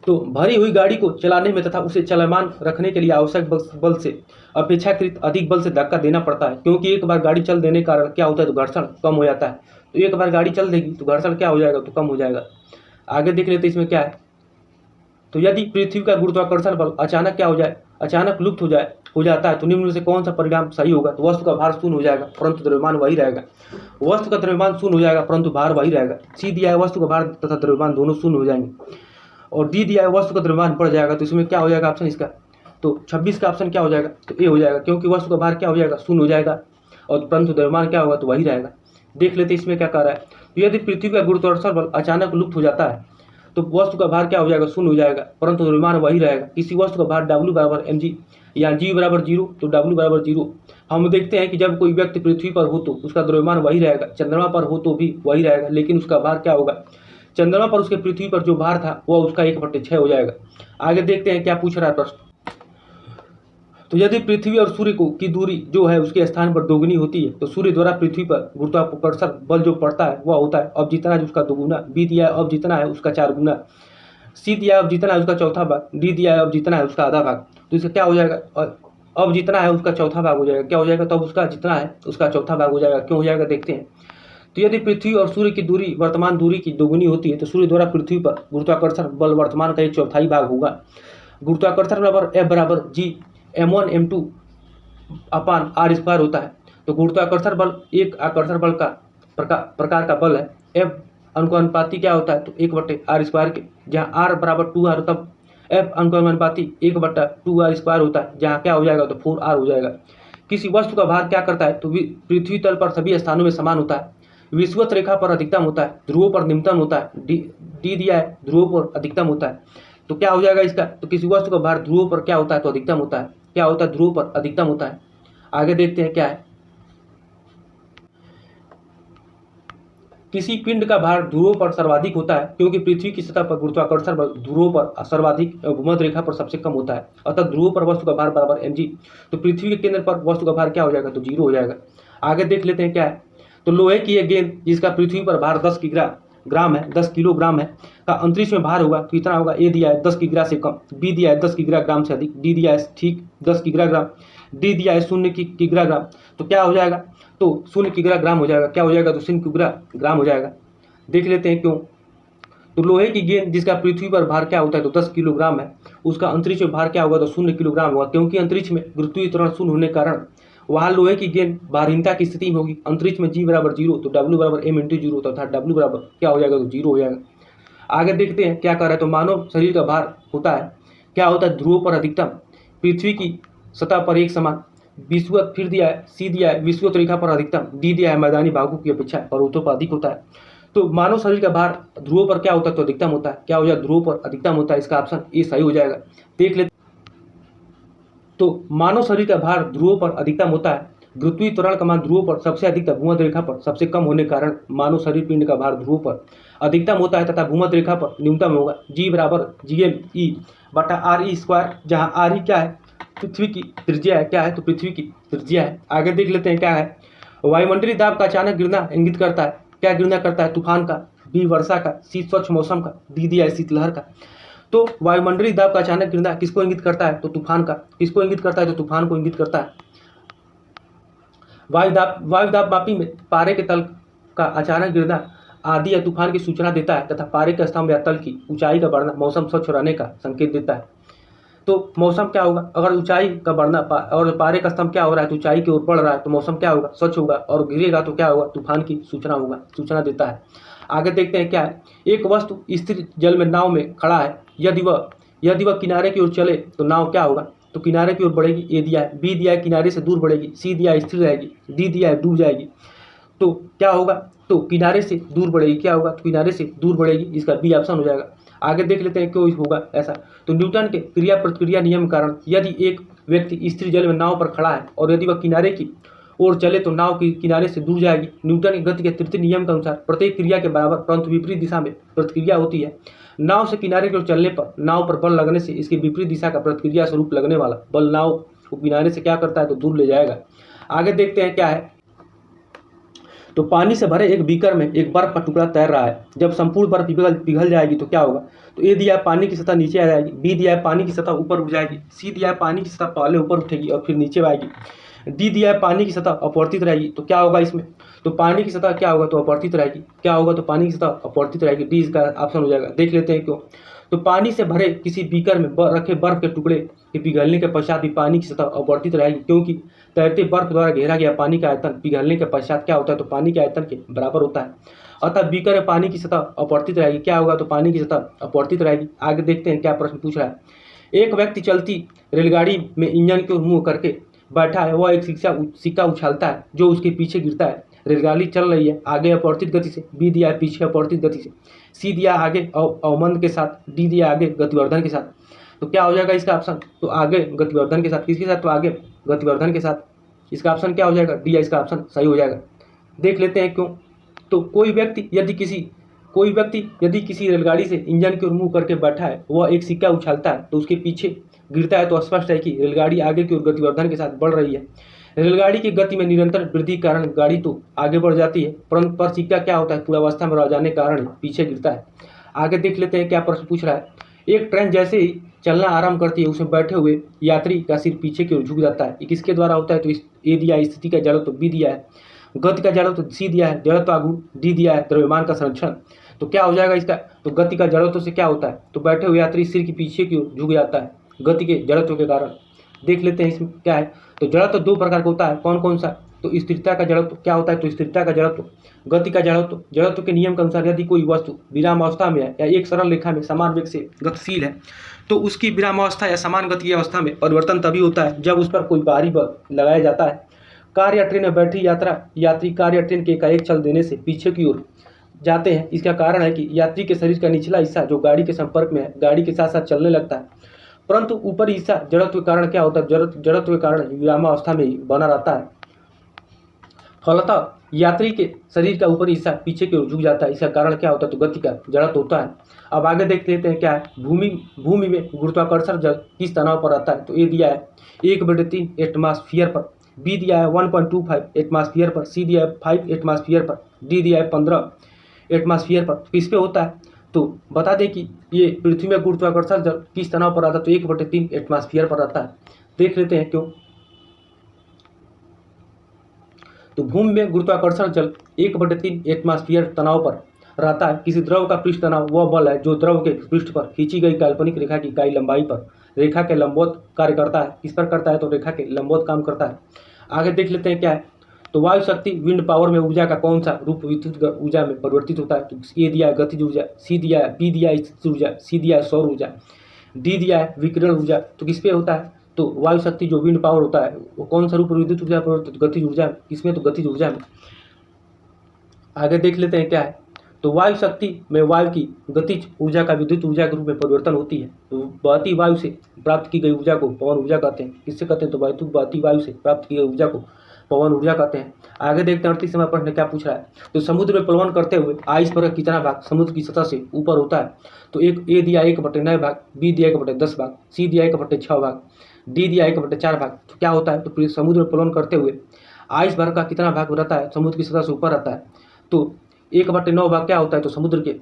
तो भरी हुई गाड़ी को चलाने में तथा उसे चलायमान रखने के लिए आवश्यक बल से अपेक्षाकृत अधिक बल से धक्का देना पड़ता है, क्योंकि एक बार गाड़ी चल देने के कारण क्या होता है तो घर्षण कम हो जाता है। तो एक बार गाड़ी चल देगी तो घर्षण क्या हो जाएगा तो कम हो जाएगा। आगे देख लेते इसमें क्या है। तो यदि पृथ्वी का गुरुत्वाकर्षण बल अचानक क्या हो जाए, अचानक लुप्त हो जाता है तो निम्न में से कौन सा परिणाम सही होगा? तो वस्तु का भार शून्य हो जाएगा परंतु द्रव्यमान वही रहेगा। वस्तु का द्रव्यमान शून्य हो जाएगा परंतु भार वही रहेगा। सी दिया है वस्तु का भार तथा द्रव्यमान दोनों शून्य हो जाएंगे। और डी दिया है वस्तु का द्रव्यमान बढ़ जाएगा। तो इसमें क्या हो जाएगा ऑप्शन इसका? तो 26 का ऑप्शन क्या हो जाएगा? तो ए हो जाएगा, क्योंकि वस्तु का भार क्या हो जाएगा शून्य हो जाएगा और परंतु द्रव्यमान क्या होगा तो वही रहेगा। देख लेते इसमें क्या कह रहा है। तो यदि पृथ्वी का गुरुत्वाकर्षण बल अचानक लुप्त हो जाता है तो वस्तु का भार क्या हो जाएगा शून्य हो जाएगा परंतु द्रव्यमान वही रहेगा। किसी वस्तु का भार W बराबर mg या g बराबर 0 तो W बराबर 0। हम देखते हैं कि जब कोई व्यक्ति पृथ्वी पर हो तो उसका द्रव्यमान वही रहेगा, चंद्रमा पर हो तो भी वही रहेगा, लेकिन उसका भार क्या होगा? चंद्रमा पर उसके पृथ्वी पर जो भार था वह उसका 1/6 हो जाएगा। आगे देखते हैं क्या पूछ रहा है प्रश्न। तो यदि पृथ्वी और सूर्य की दूरी जो है उसके स्थान पर दोगुनी होती है तो सूर्य द्वारा पृथ्वी पर गुरुत्वाकर्षण बल जो पड़ता है वह होता है अब जितना है उसका 2 गुना। बी दिया है अब जितना है उसका 4 गुना। सी दिया है अब जितना है उसका चौथा भाग। डी दिया है अब जितना है उसका आधा भाग। तो इसका क्या हो जाएगा? अब जितना है उसका चौथा भाग हो जाएगा। क्या हो जाएगा? तब उसका जितना है उसका चौथा भाग हो जाएगा। क्यों हो जाएगा देखते हैं। तो यदि पृथ्वी और सूर्य की दूरी वर्तमान दूरी की दोगुनी होती है तो सूर्य द्वारा पृथ्वी पर गुरुत्वाकर्षण बल वर्तमान का 1/4 भाग होगा। गुरुत्वाकर्षण बराबर F बराबर G m1 m2 अपान r स्क्वायर होता है। तो गुरुत्वाकर्षण बल एक आकर्षण बल का प्रकार का बल है। F अनुपाती क्या होता है तो 1/r स्क्वायर के, जहाँ r बराबर 2r तब F अनुपाती 1/2r स्क्वायर होता है, जहाँ क्या हो जाएगा तो 4r हो जाएगा। किसी वस्तु का भार क्या करता है तो पृथ्वी तल पर सभी स्थानों में समान होता है। विषुवत रेखा पर अधिकतम होता है, ध्रुवों पर निम्नतम होता है। डी दिया है ध्रुवों पर अधिकतम होता है। तो क्या हो जाएगा इसका? तो किसी वस्तु का भार ध्रुवों पर क्या होता है तो अधिकतम होता है। क्या होता है? ध्रुवों पर अधिकतम होता है। आगे देखते हैं क्या है। किसी पिंड का भार ध्रुवों पर सर्वाधिक होता है क्योंकि पृथ्वी की सतह पर गुरुत्वाकर्षण बल ध्रुवों पर सर्वाधिक, भूमध्य रेखा पर सबसे कम होता है। अतः ध्रुवों पर वस्तु का भार बराबर mg। तो पृथ्वी के केंद्र पर वस्तु का भार क्या हो जाएगा तो 0 हो जाएगा। आगे देख लेते हैं क्या है। तो लोहे की एक गेंद जिसका पृथ्वी पर भार 10 ग्राम है, 10 किलोग्राम है, का अंतरिक्ष में भार होगा तो इतना होगा। ए दिया है 10 किग्रा से कम। बी दिया है 10 किग्राग्राम से अधिक। डी दिया है ठीक 10 किग्राग्राम। डी दिया है 0 किग्राग्राम। तो क्या हो जाएगा? तो 0 किग्राग्राम हो जाएगा। क्या हो जाएगा? तो 0 किग्राग्राम हो जाएगा। देख लेते हैं क्यों। तो लोहे की गेंद जिसका पृथ्वी पर भार क्या होता है तो 10 किलोग्राम है, उसका अंतरिक्ष में भार क्या होगा तो 0 किलोग्राम होगा, क्योंकि अंतरिक्ष में गुरुत्वीय त्वरण शून्य होने के कारण वहाँ लोहे की गेंद भारहीनता की स्थिति में होगी। अंतरिक्ष में g बराबर 0 तो W बराबर m इंटू 0 तथा W बराबर क्या हो जाएगा तो 0 हो जाएगा। आगे देखते हैं क्या कर रहा है। तो मानव शरीर का भार होता है क्या होता है ध्रुवों पर अधिकतम, पृथ्वी की सतह पर एक समान, विषुवत फिर दिया है, सी दिया है विषुवत रेखा पर अधिकतम, डी दिया है मैदानी भागों की अपेक्षा पर्वतों पर अधिक होता है। तो मानव शरीर का भार ध्रुवों पर क्या होता है तो अधिकतम होता है। क्या हो जाएगा? ध्रुवों पर अधिकतम होता है। इसका ऑप्शन ए सही हो जाएगा। देख ले। तो मानव शरीर का भार ध्रुवों पर अधिकतम होता है। गुरुत्वीय त्वरण का मान ध्रुवों पर सबसे अधिक तथा भूमध्य रेखा पर सबसे कम होने के कारण मानव शरीर पिंड का भार ध्रुवों पर अधिकतम होता है तथा भूमध्य रेखा पर न्यूनतम होगा। जी बराबर GME बटा RE स्क्वायर, जहाँ RE क्या है? पृथ्वी की त्रिज्या है। क्या है? तो पृथ्वी की त्रिज्या है। आगे देख लेते हैं क्या है। वायुमंडलीय दाब का अचानक गिरना इंगित करता है, क्या गिरना करता है? तूफान का। बी वर्षा का। सी स्वच्छ मौसम का। डी दिया है शीतलहर का। तो वायुमंडलीय दाब का अचानक गिरना किसको इंगित करता है तो तूफान का। किसको इंगित करता है तो तूफान को इंगित करता है। वायुदाब मापी में पारे के तल का अचानक गिरना आंधी या तूफान की सूचना देता है तथा पारे के स्तंभ या तल की ऊंचाई का बढ़ना मौसम स्वच्छ रहने का संकेत देता है। तो मौसम क्या होगा? अगर ऊंचाई का बढ़ना और पारे का स्तंभ क्या हो रहा है तो ऊंचाई की ओर बढ़ रहा है तो मौसम क्या होगा? स्वच्छ होगा। और गिरेगा तो क्या होगा? तूफान की सूचना देता है। आगे देखते हैं क्या है। एक वस्तु स्थिर जल में नाव में खड़ा है, यदि वह किनारे की ओर चले तो नाव क्या होगा? तो किनारे की ओर बढ़ेगी। ए दिया है। बी दिया है किनारे से दूर बढ़ेगी। सी दिया है स्थिर रहेगी। डी दिया है डूब जाएगी। तो क्या होगा? तो किनारे से दूर बढ़ेगी। क्या होगा? तो किनारे से दूर बढ़ेगी। इसका बी ऑप्शन हो जाएगा। आगे देख लेते हैं क्यों होगा ऐसा। तो न्यूटन के क्रिया प्रतिक्रिया नियम के कारण यदि एक व्यक्ति स्थिर जल में नाव पर खड़ा है और यदि वह किनारे की ओर चले तो नाव की किनारे से दूर जाएगी। न्यूटन की गति के तृतीय नियम के अनुसार प्रत्येक क्रिया के बराबर परंतु विपरीत दिशा में प्रतिक्रिया होती है। नाव से किनारे की ओर चलने पर नाव पर बल लगने से इसकी विपरीत दिशा का प्रतिक्रिया स्वरूप लगने वाला बल नाव को किनारे से क्या करता है तो दूर ले जाएगा। आगे देखते हैं क्या है। तो पानी से भरे एक बीकर में एक बर्फ का टुकड़ा तैर रहा है। जब संपूर्ण बर्फ पिघल जाएगी तो क्या होगा। तो ए दिया है पानी की सतह नीचे आ जाएगी, बी दिया है पानी की सतह ऊपर उठ जाएगी, सी दिया है पानी की सतह पहले ऊपर उठेगी और फिर नीचे आएगी, डी दिया है पानी की सतह अपवर्तित रहेगी। तो क्या होगा इसमें, तो पानी की सतह क्या होगा तो अपवर्तित रहेगी, क्या होगा तो पानी की सतह अपवर्तित रहेगी, डी इसका ऑप्शन हो जाएगा। देख लेते हैं क्यों। तो पानी से भरे किसी बीकर में रखे बर्फ के टुकड़े के पिघलने के पश्चात भी पानी की सतह अपवर्तित रहेगी, क्योंकि तैरते बर्फ द्वारा घेरा गया पानी का आयतन पिघलने के पश्चात क्या होता है तो पानी के आयतन के बराबर होता है। अतः बीकर में पानी की सतह अपवर्तित रहेगी, क्या होगा तो पानी की सतह अपवर्तित रहेगी। आगे देखते हैं क्या प्रश्न पूछ रहा है। एक व्यक्ति चलती रेलगाड़ी में इंजन के मुंह करके बैठा है, वह एक सिक्का उछालता है जो उसके पीछे गिरता है। रेलगाड़ी चल रही है आगे अपवर्तित गति से, बी दिया है पीछे अपवर्तित गति से, सी दिया आगे अवमंद के साथ, डी दिया आगे गतिवर्धन के साथ। तो क्या हो जाएगा इसका ऑप्शन, तो आगे गतिवर्धन के साथ, किसके साथ तो आगे गतिवर्धन के साथ। इसका ऑप्शन क्या हो जाएगा, डी इसका ऑप्शन सही हो जाएगा। देख लेते हैं क्यों। तो कोई व्यक्ति यदि किसी रेलगाड़ी से इंजन की ओर मुंह करके बैठा है, वह एक सिक्का उछालता है तो उसके पीछे गिरता है, तो स्पष्ट है कि रेलगाड़ी आगे की ओर गतिवर्धन के साथ बढ़ रही है। रेलगाड़ी की गति में निरंतर वृद्धि के कारण गाड़ी तो आगे बढ़ जाती है, परंतु पर सिक्का क्या होता है पूर्वावस्था में रह जाने के कारण पीछे गिरता है। आगे देख लेते हैं क्या प्रश्न पूछ रहा है। एक ट्रेन जैसे ही चलना आरंभ करती है, उसमें बैठे हुए यात्री का सिर पीछे की ओर झुक जाता है। ये किसके द्वारा होता है, तो ए दिया है स्थिति का जड़त्व, बी दिया है गति का जड़त्व, सी दिया है जड़त्व आघूर्ण, डी दिया है द्रव्यमान का संरक्षण। तो क्या हो जाएगा इसका, तो गति का जड़त्व से क्या होता है तो बैठे हुए यात्री सिर के पीछे की ओर झुक जाता है गति के जड़त्व के कारण। देख लेते हैं इसमें क्या है। तो जड़त्व दो प्रकार का होता है, कौन कौन सा, तो स्थिरता का जड़त्व क्या होता है, तो स्थिरता का जड़त्व, गति का जड़त्व। जड़त्व के नियम के अनुसार यदि कोई वस्तु विरामावस्था में है या एक सरल रेखा में समान वेग से गतिशील है, तो उसकी विरामावस्था या समान गति की अवस्था में परिवर्तन तभी होता है जब उस पर कोई बाहरी बल लगाया जाता है। कार या ट्रेन में बैठी यात्री कार या ट्रेन के एकाएक चल देने से पीछे की ओर जाते हैं। इसका कारण है कि यात्री के शरीर का निचला हिस्सा जो गाड़ी के संपर्क में है, गाड़ी के साथ साथ चलने लगता है, परंतु ऊपरी हिस्सा जड़त्व के कारण क्या होता है, जड़त्व के कारण विरामावस्था में ही बना रहता है। फलतः यात्री के शरीर का ऊपरी हिस्सा पीछे की ओर झुक जाता है। इसका कारण क्या होता है, तो गति का जड़त्व होता है। अब आगे देख लेते हैं क्या है। भूमि में गुरुत्वाकर्षण जल किस तनाव पर आता है, तो ए दिया है 1/3 एटमॉस्फेयर पर, बी दिया है 1.25 एटमॉस्फेयर पर, सी दिया है 5 एटमॉस्फेयर पर, डी दिया है 15 एटमॉस्फेयर पर। किस पे होता है, तो बता दें कि ये पृथ्वी में गुरुत्वाकर्षण जल किस तनाव पर आता है, तो 1/3 एटमॉस्फेयर पर आता है। देख लेते हैं क्यों। तो भूमि में गुरुत्वाकर्षण जल 1/3 एटमॉस्फेयर तनाव पर रहता है। किसी द्रव का पृष्ठ तनाव वह बल है जो द्रव के पृष्ठ पर खींची गई काल्पनिक रेखा की इकाई लंबाई पर रेखा के लंबवत कार्य करता है। किस पर करता है, तो रेखा के लंबवत काम करता है। आगे देख लेते हैं क्या है। तो वायु शक्ति विंड पावर में ऊर्जा का कौन सा रूप विद्युत ऊर्जा में परिवर्तित होता है, तो ए दिया है गतिज ऊर्जा, सी दिया है, बी दिया है स्थितिज ऊर्जा, सी दिया है सौर ऊर्जा, डी दिया है विकिरण ऊर्जा। तो किस पे होता है, तो वायु शक्ति जो विंड पावर होता है वो कौन सा रूप विद्युत ऊर्जा परिवर्तित, गतिज ऊर्जा में। किसमें, तो गतिज ऊर्जा में। आगे देख लेते हैं क्या है। तो वायु शक्ति में वायु की गतिज ऊर्जा का विद्युत ऊर्जा के रूप में परिवर्तन होती है। तो बहती वायु से प्राप्त की गई ऊर्जा को पवन ऊर्जा कहते हैं। किससे कहते हैं, तो बहती वायु से प्राप्त की गई ऊर्जा को पवन ऊर्जा कहते हैं। आगे देखते हैं 38वां प्रश्न क्या पूछ रहा है। तो समुद्र में प्लवन करते हुए आइसबर्ग का कितना भाग समुद्र की सतह से ऊपर होता है, तो एक ए दिया 1/9 भाग, बी दिया 1/10 भाग, सी दिया 1/6 भाग, डी दिया 1/4 भाग। तो क्या होता है, तो समुद्र में प्लवन करते हुए आइसबर्ग का कितना भाग रहता है, समुद्र की सतह से ऊपर रहता है, तो 1/9 भाग क्या होता है, तो समुद्र के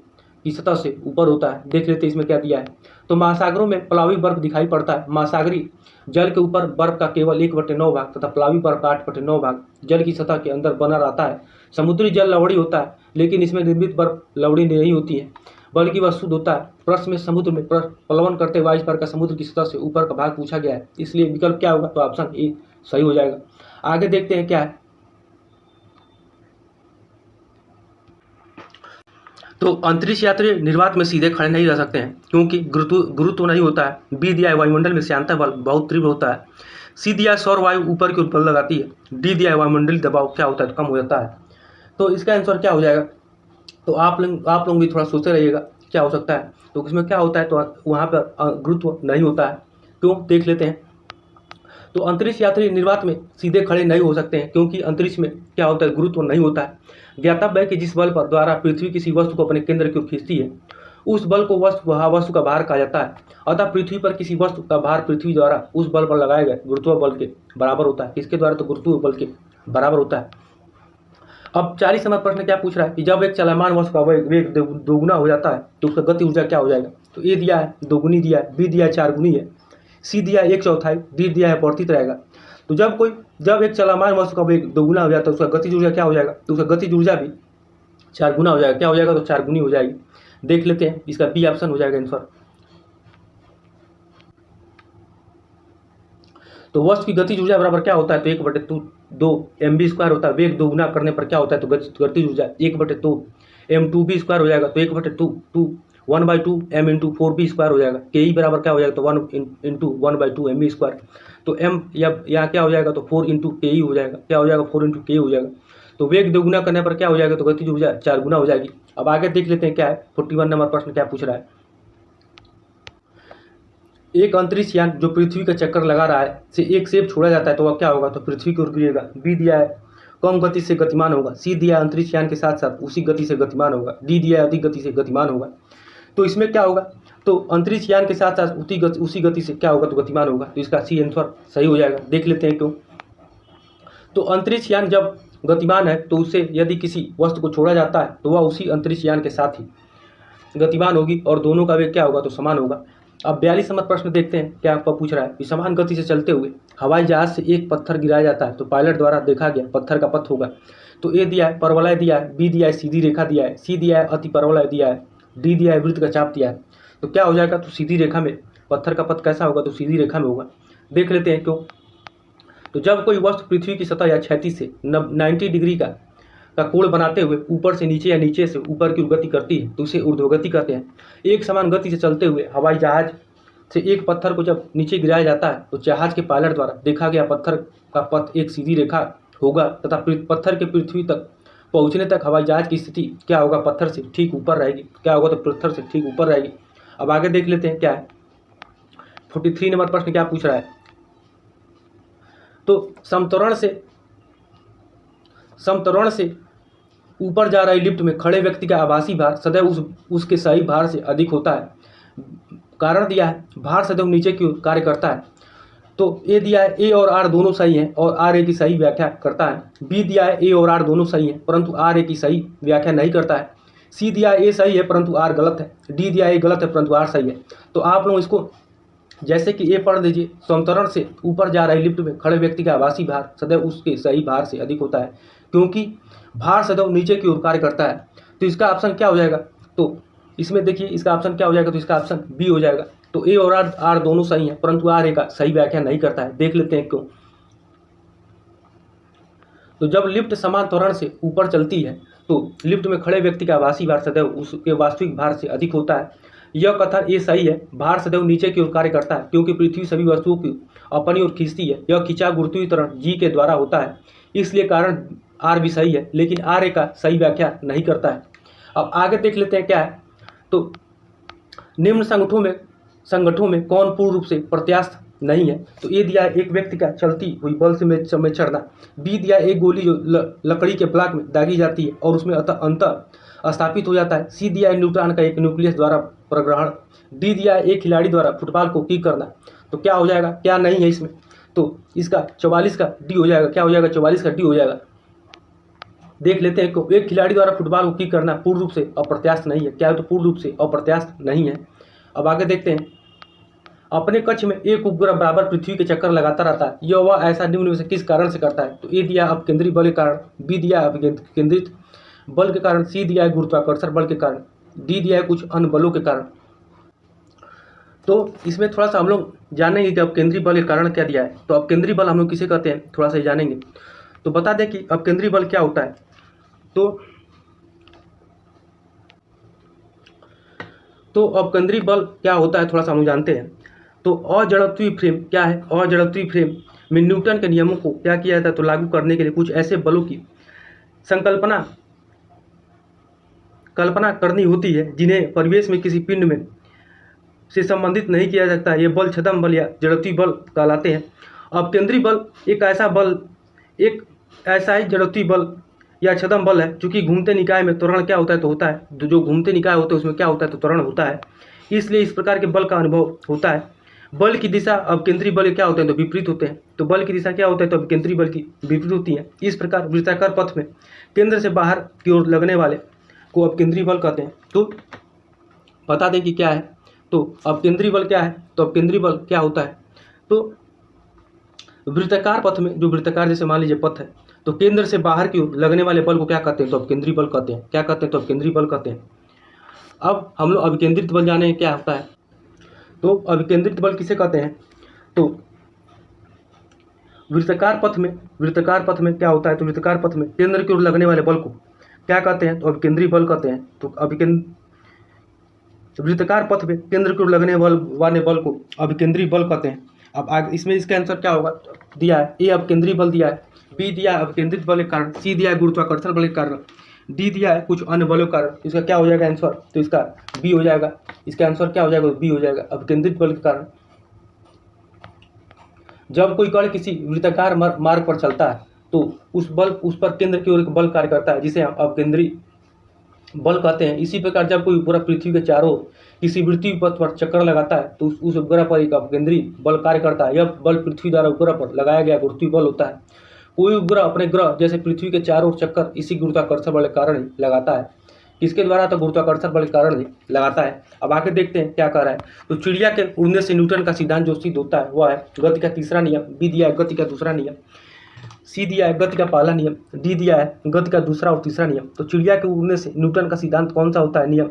की सतह से ऊपर होता है। देख लेते हैं इसमें क्या दिया है। तो महासागरों में प्लावी बर्फ दिखाई पड़ता है। महासागरीय जल के ऊपर बर्फ का केवल 1/9 भाग तथा प्लावी बर्फ का 8/9 भाग जल की सतह के अंदर बना रहता है। समुद्री जल लवड़ी होता है, लेकिन इसमें निर्मित बर्फ लवड़ी नहीं होती है, बल्कि वह शुद्ध होता है। प्रश्न में समुद्र में प्लवन करते हुए आइसबर्ग का समुद्र की सतह से ऊपर का भाग पूछा गया है, इसलिए विकल्प क्या होगा, तो ऑप्शन ए सही हो जाएगा। आगे देखते हैं क्या है। तो अंतरिक्ष यात्री निर्वात में सीधे खड़े नहीं रह सकते हैं, क्योंकि गुरुत्व नहीं होता है। बी दिया है वायुमंडल में श्यानता बल बहुत तीव्र होता है। सी दिया है सौर वायु ऊपर की ओर बल लगाती है। डी दिया है वायुमंडलीय दबाव क्या होता है, कम हो जाता है। तो इसका आंसर क्या हो जाएगा, तो आप लोग भी थोड़ा सोचते रहिएगा क्या हो सकता है, तो इसमें क्या होता है, तो वहाँ पर गुरुत्व नहीं होता है। क्यों, देख लेते हैं। तो अंतरिक्ष यात्री निर्वात में सीधे खड़े नहीं हो सकते हैं, क्योंकि अंतरिक्ष में क्या होता है, गुरुत्व नहीं होता है। ज्ञातव्य है कि जिस बल पर द्वारा पृथ्वी किसी वस्तु को अपने केंद्र की ओर खींचती है, उस बल को वस्तु का भार कहा जाता है। अतः पृथ्वी पर किसी वस्तु का भार पृथ्वी द्वारा उस बल पर लगाए गए गुरुत्व बल के बराबर होता है। किसके द्वारा, तो गुरुत्व बल के बराबर होता है। अब 40 नंबर प्रश्न क्या पूछ रहा है कि जब एक चलमान वस्तु का वेग दोगुना हो जाता है तो उसका गति ऊर्जा क्या हो जाएगा। तो ए दिया है दोगुनी, दिया है बी दिया है 4 गुनी है, सी दिया है 1/4, डी दिया है अपवर्तित रहेगा। तो जब एक चलमान वस्तु का वेग दोगुना हो जाता है उसका गतिज ऊर्जा क्या हो जाएगा, तो उसका गतिज ऊर्जा भी 4 गुना हो जाएगा। क्या हो जाएगा, तो 4 गुनी हो जाएगी। देख लेते हैं, इसका बी ऑप्शन हो जाएगा आंसर। तो वस्तु की गतिज ऊर्जा बराबर क्या होता है, तो 1/2 mv² होता है। वेग दोगुना करने पर क्या होता है, तो गतिज ऊर्जा 1/2 m2v² हो जाएगा। तो 1/2 1/2 m × 4v² हो जाएगा। के ई बराबर क्या हो जाएगा, तो 1 × 1/2 mv²। तो m यहाँ क्या हो जाएगा, तो 4 × के ई हो जाएगा। क्या हो जाएगा, 4 × के ई हो जाएगा। तो वेग दोगुना करने पर क्या हो जाएगा, तो गतिज ऊर्जा 4 गुना हो जाएगी। अब आगे देख लेते हैं क्या है, 41 नंबर प्रश्न क्या पूछ रहा है। एक अंतरिक्ष यान जो पृथ्वी का चक्कर लगा रहा है से एक सेब छोड़ा जाता है तो वह क्या होगा, तो पृथ्वी की ओर गिरेगा। बी दिया है कम गति से गतिमान होगा, सी दिया है अंतरिक्ष यान के साथ साथ उसी गति से गतिमान होगा, डी दिया है अधिक गति से गतिमान होगा। तो इसमें क्या होगा, तो अंतरिक्ष यान के साथ साथ उसी गति से क्या होगा, तो गतिमान होगा। तो इसका सी आंसर सही हो जाएगा। देख लेते हैं क्यों। तो अंतरिक्ष यान जब गतिमान है तो उससे यदि किसी वस्तु को छोड़ा जाता है तो वह उसी अंतरिक्ष यान के साथ ही गतिमान होगी और दोनों का वेग क्या होगा, तो समान होगा। अब 42 नंबर प्रश्न देखते हैं क्या आपका पूछ रहा है कि समान गति से चलते हुए हवाई जहाज से एक पत्थर गिराया जाता है तो पायलट द्वारा देखा गया पत्थर का पथ होगा। तो ए दिया है परवलय दिया है, बी दिया है सीधी रेखा दिया है, सी दिया है अति परवलय दिया है, डी दिया है वृत्त का चाप दिया है। तो क्या हो जाएगा, तो सीधी रेखा में पत्थर का पथ कैसा होगा, तो सीधी रेखा में होगा। देख लेते हैं क्यों। तो जब कोई वस्तु पृथ्वी की सतह या क्षैतिज से 90 डिग्री का कोण बनाते हुए ऊपर से नीचे या नीचे से ऊपर की गति करती है तो उसे ऊर्ध्वगति कहते हैं। एक समान गति से चलते हुए हवाई जहाज से एक पत्थर को जब नीचे गिराया जाता है तो जहाज के पायलट द्वारा देखा गया पत्थर का पथ एक सीधी रेखा होगा तथा पत्थर के पृथ्वी तक पहुंचने तक हवाई जहाज की स्थिति क्या होगा, पत्थर से ठीक ऊपर रहेगी। क्या होगा, तो पत्थर से ठीक ऊपर रहेगी। अब आगे देख लेते हैं क्या है। 43 नंबर प्रश्न क्या पूछ रहा है। तो समत्वरण से ऊपर जा रही लिफ्ट में खड़े व्यक्ति का आभासी भार सदैव उसके सही भार से अधिक होता है। कारण दिया है भार सदैव नीचे की ओर कार्य करता है। तो ए दिया है ए और आर दोनों सही हैं और आर ए की सही व्याख्या करता है। बी दिया है ए और आर दोनों सही हैं परंतु आर ए की सही व्याख्या नहीं करता है। सी दिया है ए सही है परंतु आर गलत है। डी दिया है ए गलत है परंतु आर सही है। तो आप लोग इसको जैसे कि ए पढ़ लीजिए, समतरण से ऊपर जा रही लिफ्ट में खड़े व्यक्ति का आभासी भार सदैव उसके सही भार से अधिक होता है क्योंकि भार सदैव नीचे की ओर कार्य करता है। तो इसका ऑप्शन क्या हो जाएगा, तो इसमें देखिए इसका ऑप्शन क्या हो जाएगा, तो इसका ऑप्शन बी हो जाएगा। तो ए और आर दोनों सही हैं परंतु आर ए का सही व्याख्या नहीं करता है। देख लेते हैं क्यों। तो जब लिफ्ट समान त्वरण से ऊपर चलती है तो लिफ्ट में खड़े व्यक्ति का आभासी भार सदैव उसके वास्तविक भार से अधिक होता है। यह कथन ये सही है। भार सदैव नीचे की ओर कार्य करता है क्योंकि पृथ्वी सभी वस्तुओं को अपनी ओर खींचती है। यह खिंचाव गुरुत्वीय त्वरण जी के द्वारा होता है, इसलिए कारण आर भी सही है, लेकिन आर ए का सही व्याख्या नहीं करता है। अब आगे देख लेते हैं क्या है। तो निम्न संगठनों में कौन पूर्ण रूप से प्रत्यास्थ नहीं है। तो ए दिया है एक व्यक्ति का चलती हुई बल से चढ़ना। बी दिया एक गोली जो लकड़ी के ब्लॉक में दागी जाती है और उसमें अंतर स्थापित हो जाता है। सी दिया है न्यूट्रॉन का एक न्यूक्लियस द्वारा प्रग्रहण। डी दिया है एक खिलाड़ी द्वारा फुटबॉल को किक करना। तो क्या हो जाएगा, क्या नहीं है इसमें, तो इसका 44 का डी हो जाएगा। क्या हो जाएगा, 44 का डी हो जाएगा। देख लेते हैं एक खिलाड़ी द्वारा फुटबॉल को किक करना पूर्ण रूप से अप्रत्यास्थ नहीं है। क्या है, तो पूर्ण रूप से अप्रत्यास्थ नहीं है। अब आगे देखते हैं। अपने कक्ष में एक उपग्रह बराबर पृथ्वी के चक्कर लगाता रहता है, यह वह ऐसा निम्न में से किस कारण से करता है। तो ए दिया अपकेंद्री बल के कारण, बी दिया अपकेंद्रित बल के कारण, सी दिया है गुरुत्वाकर्षण बल के कारण, डी दिया है कुछ अन्य बलों के कारण। तो इसमें थोड़ा सा हम लोग जानेंगे कि अपकेंद्री बल के कारण क्या दिया है। तो अपकेंद्री बल हम लोग किसे कहते हैं, थोड़ा सा जानेंगे। तो बता दें कि अपकेंद्री बल क्या होता है। तो अपकेंद्री बल क्या होता है थोड़ा सा हम लोग जानते हैं। तो अजड़त्वीय फ्रेम क्या है, अजड़त्वीय फ्रेम में न्यूटन के नियमों को क्या किया जाता है, तो लागू करने के लिए कुछ ऐसे बलों की संकल्पना कल्पना करनी होती है जिन्हें परिवेश में किसी पिंड में से संबंधित नहीं किया जा सकता। ये बल छद्म बल या जड़त्वीय बल कहलाते हैं। अपकेंद्री बल एक ऐसा ही जड़त्वीय बल या छद्म बल है चूँकि घूमते निकाय में त्वरण क्या होता है तो होता है, जो घूमते निकाय होते हैं उसमें क्या होता है तो त्वरण होता है, इसलिए इस प्रकार के बल का अनुभव होता है। बल की दिशा अपकेंद्री बल क्या होते हैं तो विपरीत होते हैं। तो बल की दिशा क्या होता है तो अपकेंद्री बल की विपरीत होती है। इस प्रकार वृत्ताकार पथ में केंद्र से बाहर की ओर लगने वाले को अपकेंद्री बल कहते हैं। तो बता दें कि क्या है तो अपकेंद्री बल क्या है, तो अपकेंद्री बल क्या होता है तो वृत्ताकार पथ में, जो वृत्ताकार जैसे मान लीजिए पथ है, तो केंद्र से बाहर की ओर लगने वाले बल को क्या कहते हैं तो अपकेंद्री बल कहते हैं। क्या कहते हैं तो अपकेंद्री बल कहते हैं। अब हम लोग अभिकेंद्रित बल जाने क्या होता है। तो अभिकेंद्रित बल किसे कहते हैं तो वृत्ताकार पथ में क्या होता है तो वृत्ताकार पथ में केंद्र की ओर लगने वाले बल को क्या कहते हैं तो अभिकेंद्री बल कहते हैं। तो वृत्ताकार पथ में केंद्र की ओर लगने वाले बल को अभिकेंद्री बल कहते हैं। अब आगे इसमें इसका आंसर क्या होगा, दिया है ए अपकेंद्री बल दिया है, बी दिया है अपकेंद्रित बल के कारण, सी दिया है गुरुत्वाकर्षण बल के कारण, डी दिया है कुछ अन्य बलों के कारण। इसका क्या हो जाएगा आंसर तो इसका बी हो जाएगा। इसका आंसर क्या हो जाएगा बी हो जाएगा, अपकेंद्रित बल के कारण। जब कोई कण किसी वृत्ताकार मार्ग पर चलता है तो उस पर केंद्र की ओर एक बल कार्य करता है जिसे हम अपकेंद्री बल कहते हैं। इसी प्रकार जब कोई उपग्रह पृथ्वी के चारों किसी वृत्तीय पथ पर चक्कर लगाता है तो उस उपग्रह पर एक अपकेंद्री बल कार्य करता है। यह बल पृथ्वी द्वारा उपग्रह पर लगाया गया गुरुत्वीय बल होता है। कोई उपग्रह अपने ग्रह जैसे पृथ्वी के चारों ओर चक्कर इसी गुरुत्वाकर्षण बल के कारण ही लगाता है। किसके द्वारा तो गुरुत्वाकर्षण बल के कारण ही लगाता है। अब आगे देखते हैं क्या कर रहा है। तो चिड़िया के उड़ने से न्यूटन का सिद्धांत जो सिद्ध होता है वह है गति का तीसरा नियम, बी दिया है गति का दूसरा नियम, सी दिया है गति का पहला नियम, डी दिया है गति का दूसरा और तीसरा नियम। तो चिड़िया के उड़ने से न्यूटन का सिद्धांत कौन सा होता है नियम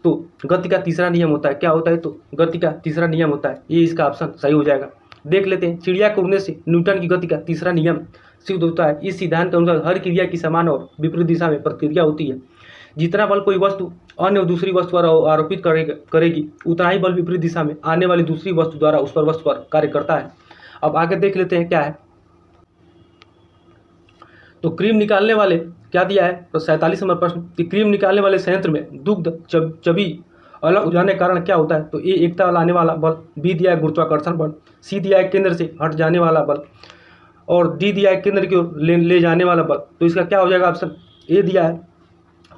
तो गति का तीसरा नियम होता है। क्या होता है तो गति का तीसरा नियम होता है। ये इसका ऑप्शन सही हो जाएगा। देख लेते हैं, चिड़िया के उड़ने से न्यूटन की गति का तीसरा नियम सिद्ध होता है। इस सिद्धांत के अनुसार हर क्रिया की समान और विपरीत दिशा में प्रतिक्रिया होती है। जितना बल कोई वस्तु अन्य दूसरी वस्तु पर आरोपित करेगी उतना ही बल विपरीत दिशा में आने वाली दूसरी वस्तु द्वारा उस पर वस्तु पर कार्य करता है। अब आगे देख लेते हैं क्या है। तो क्रीम निकालने वाले क्या दिया है तो 47 नंबर प्रश्न कि क्रीम निकालने वाले संयंत्र में दुग्ध चबी अलग हो जाने के कारण क्या होता है तो ए एकता लाने वाला बल, बी दिया है गुरुत्वाकर्षण बल, सी दिया है केंद्र से हट जाने वाला बल और डी दिया है केंद्र की ओर ले जाने वाला बल। तो इसका क्या हो जाएगा ऑप्शन ए दिया है,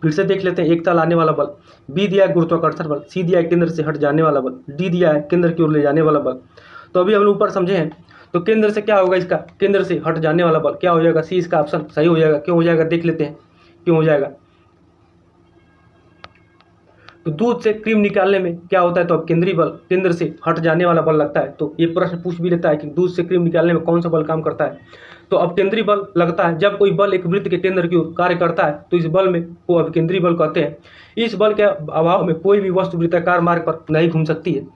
फिर से देख लेते हैं, एकता लाने वाला बल, बी दिया है गुरुत्वाकर्षण बल, सी दिया है केंद्र से हट जाने वाला बल, डी दिया है केंद्र की ओर ले जाने वाला बल। तो अभी हम ऊपर समझे हैं तो केंद्र से क्या होगा, इसका केंद्र से हट जाने वाला बल क्या हो जाएगा, सी इसका ऑप्शन सही हो जाएगा। क्यों हो जाएगा देख लेते हैं क्यों हो जाएगा। तो दूध से क्रीम निकालने में क्या होता है तो अब केंद्रीय बल केंद्र से हट जाने वाला बल लगता है। तो ये प्रश्न पूछ भी लेता है कि दूध से क्रीम निकालने में कौन सा बल काम करता है। तो अब केंद्रीय बल लगता है जब कोई बल एक वृत्त के केंद्र की ओर कार्य करता है तो इस बल में को अब केंद्रीय बल कहते हैं। इस बल के अभाव में कोई भी वस्तु वृत्ताकार मार्ग पर नहीं घूम सकती है।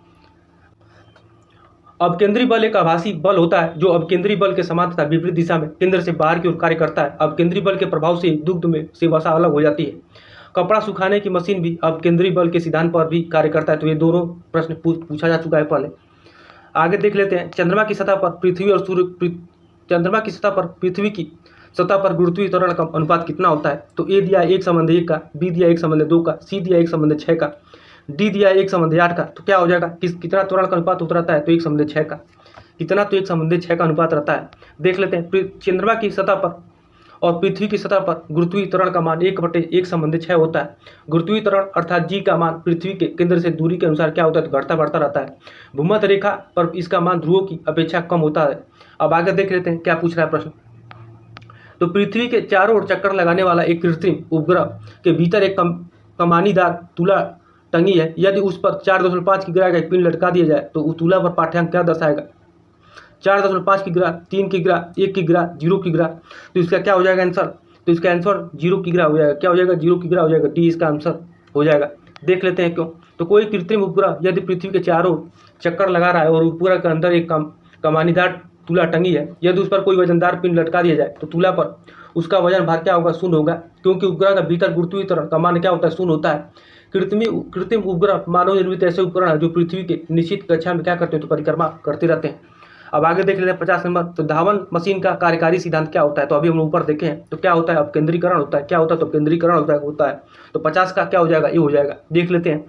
अब केंद्रीय बल एक आभासी बल होता है जो अब केंद्रीय बल के समान तथा विपरीत दिशा में केंद्र से बाहर की ओर कार्य करता है। अब केंद्रीय बल के प्रभाव से दुग्ध में से वसा अलग हो जाती है। कपड़ा सुखाने की मशीन भी अब केंद्रीय बल के सिद्धांत पर भी कार्य करता है। तो ये दोनों प्रश्न पूछा जा चुका है पहले। आगे देख लेते हैं, चंद्रमा की सतह पर पृथ्वी की सतह पर गुरुत्वीय त्वरण का अनुपात कितना होता है। तो ए दिया 1:1 का, बी दिया 1:2 का, सी दिया 1:6 का, डी दिया 1:8 का। तो क्या हो जाएगा कितना त्वरण का अनुपात उतरता है तो 1:6 का। कितना तो 1:6 का अनुपात रहता है। देख लेते हैं, चंद्रमा की सतह पर और पृथ्वी की सतह पर गुरुत्वीय त्वरण का मान 1/1/6 होता है। गुरुत्वीय त्वरण अर्थात जी का मान पृथ्वी के केंद्र से दूरी के अनुसार क्या होता है तो घटता बढ़ता रहता है। भूमध्य रेखा पर इसका मान ध्रुवों की अपेक्षा कम होता है। अब आगे देख लेते हैं क्या पूछ रहा है प्रश्न। तो पृथ्वी के चारों ओर चक्कर लगाने वाला एक कृत्रिम उपग्रह के भीतर एक कमानीदार तुला टंगी है। यदि उस पर 4.5 की ग्राह का एक पिंड लटका दिया जाए तो उस तुला पर पाठ्यांक क्या दर्शाएगा। 4.5 की ग्राह, 3 की ग्राह, 1 की ग्राह, 0 की ग्राह। तो इसका क्या हो जाएगा आंसर तो इसका आंसर 0 की ग्राह हो जाएगा। क्या हो जाएगा 0 की ग्राह हो जाएगा। डी इसका आंसर हो जाएगा। देख लेते हैं क्यों। तो कोई कृत्रिम उपग्रह यदि पृथ्वी के चारों चक्कर लगा रहा है और उपग्रह के अंदर एक कमानीदार तुला टंगी है, यदि उस पर कोई वजनदार पिंड लटका दिया जाए तो तुला पर उसका वजन भार क्या होगा, शून्य होगा। क्योंकि उपग्रह का भीतर गुरुत्वीय त्वरण का मान क्या होता है, शून्य होता है। कृत्रिम उपग्रह मानव निर्मित ऐसे उपकरण है जो पृथ्वी के निश्चित कक्षा में क्या करते हैं तो परिक्रमा करते रहते हैं। अब आगे देख लेते हैं 50 नंबर। तो धावन मशीन का कार्यकारी सिद्धांत क्या होता है? तो अभी हम ऊपर देखे हैं। तो क्या होता है? अपकेंद्रीकरण होता है। क्या होता है? तो अपकेंद्रीकरण होता है। तो 50 का क्या हो जाएगा? ये हो जाएगा। देख लेते हैं।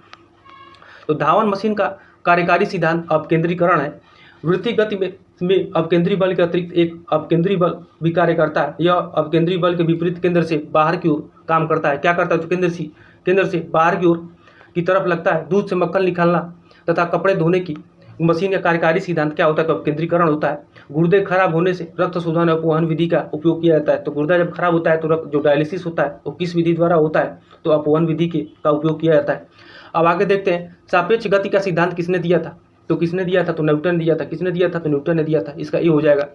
तो धावन मशीन का कार्यकारी सिद्धांत अपकेंद्रीकरण है। वृत्तीय गति में अपकेंद्री बल के अतिरिक्त एक अपकेंद्री बल भी कार्य करता है। यह अपकेंद्री बल के विपरीत केंद्र से बाहर की ओर काम करता है। क्या करता है? तो केंद्र से बाहर की ओर की तरफ लगता है। दूध से मक्खन निकालना तथा कपड़े धोने की मशीन का कार्यकारी सिद्धांत क्या होता है? तो अपकेंद्रीकरण होता है। गुर्दे खराब होने से रक्त शोधन और अपवहन विधि का उपयोग किया जाता है। तो गुर्दा जब खराब होता है तो रक्त जो डायलिसिस होता है वो किस विधि द्वारा होता है? तो अपवहन विधि का उपयोग किया जाता है। अब आगे देखते हैं सापेक्ष गति का सिद्धांत किसने दिया था? तो किसने दिया था? तो न्यूटन ने दिया था। किसने दिया था? तो न्यूटन ने दिया था। इसका ये हो जाएगा।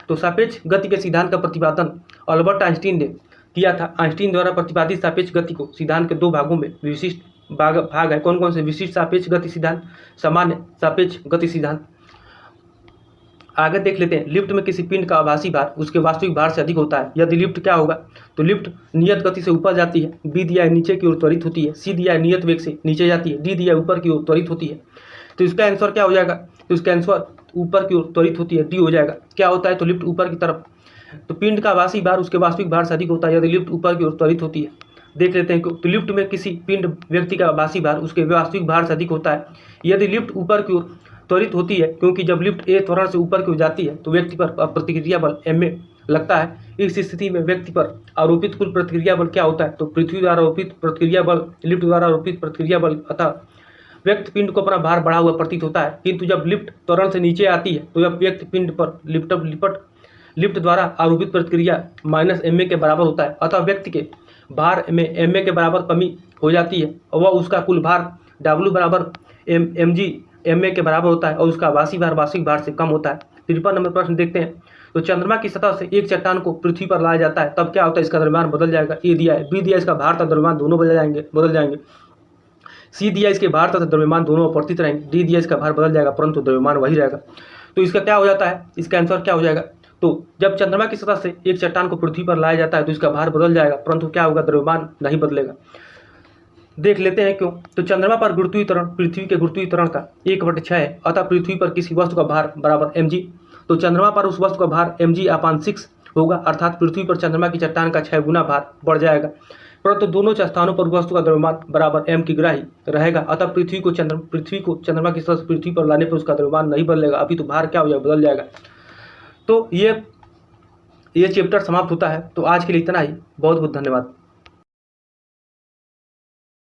तो सापेक्ष गति के सिद्धांत का प्रतिपादन अल्बर्ट आइंस्टीन ने किया था। आइंस्टीन द्वारा प्रतिपादित सापेक्ष गति को सिद्धांत के दो भागों में विशिष्ट भाग है। कौन कौन से? विशिष्ट सापेक्ष गति सिद्धांत, सामान्य सापेक्ष गति सिद्धांत। आगे देख लेते हैं। लिफ्ट में किसी पिंड का आभासी भार उसके वास्तविक भार से अधिक होता है यदि लिफ्ट क्या होगा? तो लिफ्ट नियत गति से ऊपर जाती है। बी दिया है नीचे की ओर त्वरित होती है। सी दिया है नियत वेग से नीचे जाती है। डी दिया है ऊपर की ओर त्वरित होती है। तो इसका आंसर क्या हो जाएगा? तो इसका आंसर ऊपर की ओर त्वरित होती है, डी हो जाएगा। क्या होता है? तो लिफ्ट ऊपर की तरफ। तो पिंड का आभासी भार उसके वास्तविक भार से अधिक होता है यदि लिफ्ट ऊपर की ओर त्वरित होती है। देख लेते हैं। तो लिफ्ट में किसी पिंड व्यक्ति का आभासी भार उसके वास्तविक भार से अधिक होता है यदि लिफ्ट ऊपर की ओर त्वरित होती है, क्योंकि जब लिफ्ट ए त्वरण से ऊपर की ओर जाती है तो व्यक्ति पर प्रतिक्रिया बल ma लगता है। इस स्थिति में व्यक्ति पर आरोपित कुल प्रतिक्रिया बल क्या होता है? तो पृथ्वी द्वारा आरोपित प्रतिक्रिया बल, लिफ्ट द्वारा आरोपित प्रतिक्रिया बल, अतः व्यक्ति पिंड को अपना भार बढ़ा हुआ प्रतीत होता है। किंतु जब लिफ्ट त्वरण से नीचे आती है तो जब व्यक्ति पिंड पर लिफ्ट द्वारा आरोपित प्रतिक्रिया -ma के बराबर होता है, अतः व्यक्ति के भार में ma के बराबर कमी हो जाती है और वह उसका कुल भार W बराबर mg ma के बराबर होता है और उसका आभासी भार वास्तविक भार से कम होता है। 53 नंबर प्रश्न देखते हैं। तो चंद्रमा की सतह से एक चट्टान को पृथ्वी पर लाया जाता है तब क्या होता है? इसका द्रव्यमान बदल जाएगा। ए दिया है, बी दिया इसका भार तथा द्रव्यमान दोनों बदल जाएंगे। सी दिया इसके भार तथा द्रव्यमान दोनों अपरिवर्तित रहेंगे। डी दिया इसका भार बदल जाएगा परंतु द्रव्यमान वही रहेगा। तो इसका क्या हो जाता है? इसका आंसर क्या हो जाएगा? तो जब चंद्रमा की सतह से एक चट्टान को पृथ्वी पर लाया जाता है तो इसका भार बदल जाएगा परंतु क्या होगा? द्रव्यमान नहीं बदलेगा। देख लेते हैं क्यों। तो चंद्रमा पर गुरुत्वीय त्वरण पृथ्वी के गुरुत्वीय त्वरण का 1/6 है, अतः पृथ्वी पर किसी वस्तु का भार बराबर mg। तो चंद्रमा पर उस वस्तु का भार mg/6 होगा, अर्थात पृथ्वी पर चंद्रमा की चट्टान का 6 गुना भार बढ़ जाएगा। परंतु दोनों स्थानों पर वस्तु का द्रव्यमान बराबर m की ग्राही रहेगा, अतः पृथ्वी को चंद्रमा की सतह से पृथ्वी पर लाने पर उसका द्रव्यमान नहीं बदलेगा, अभी तो भार क्या हो जाएगा? बदल जाएगा। तो ये चैप्टर समाप्त होता है। तो आज के लिए इतना ही। बहुत बहुत धन्यवाद।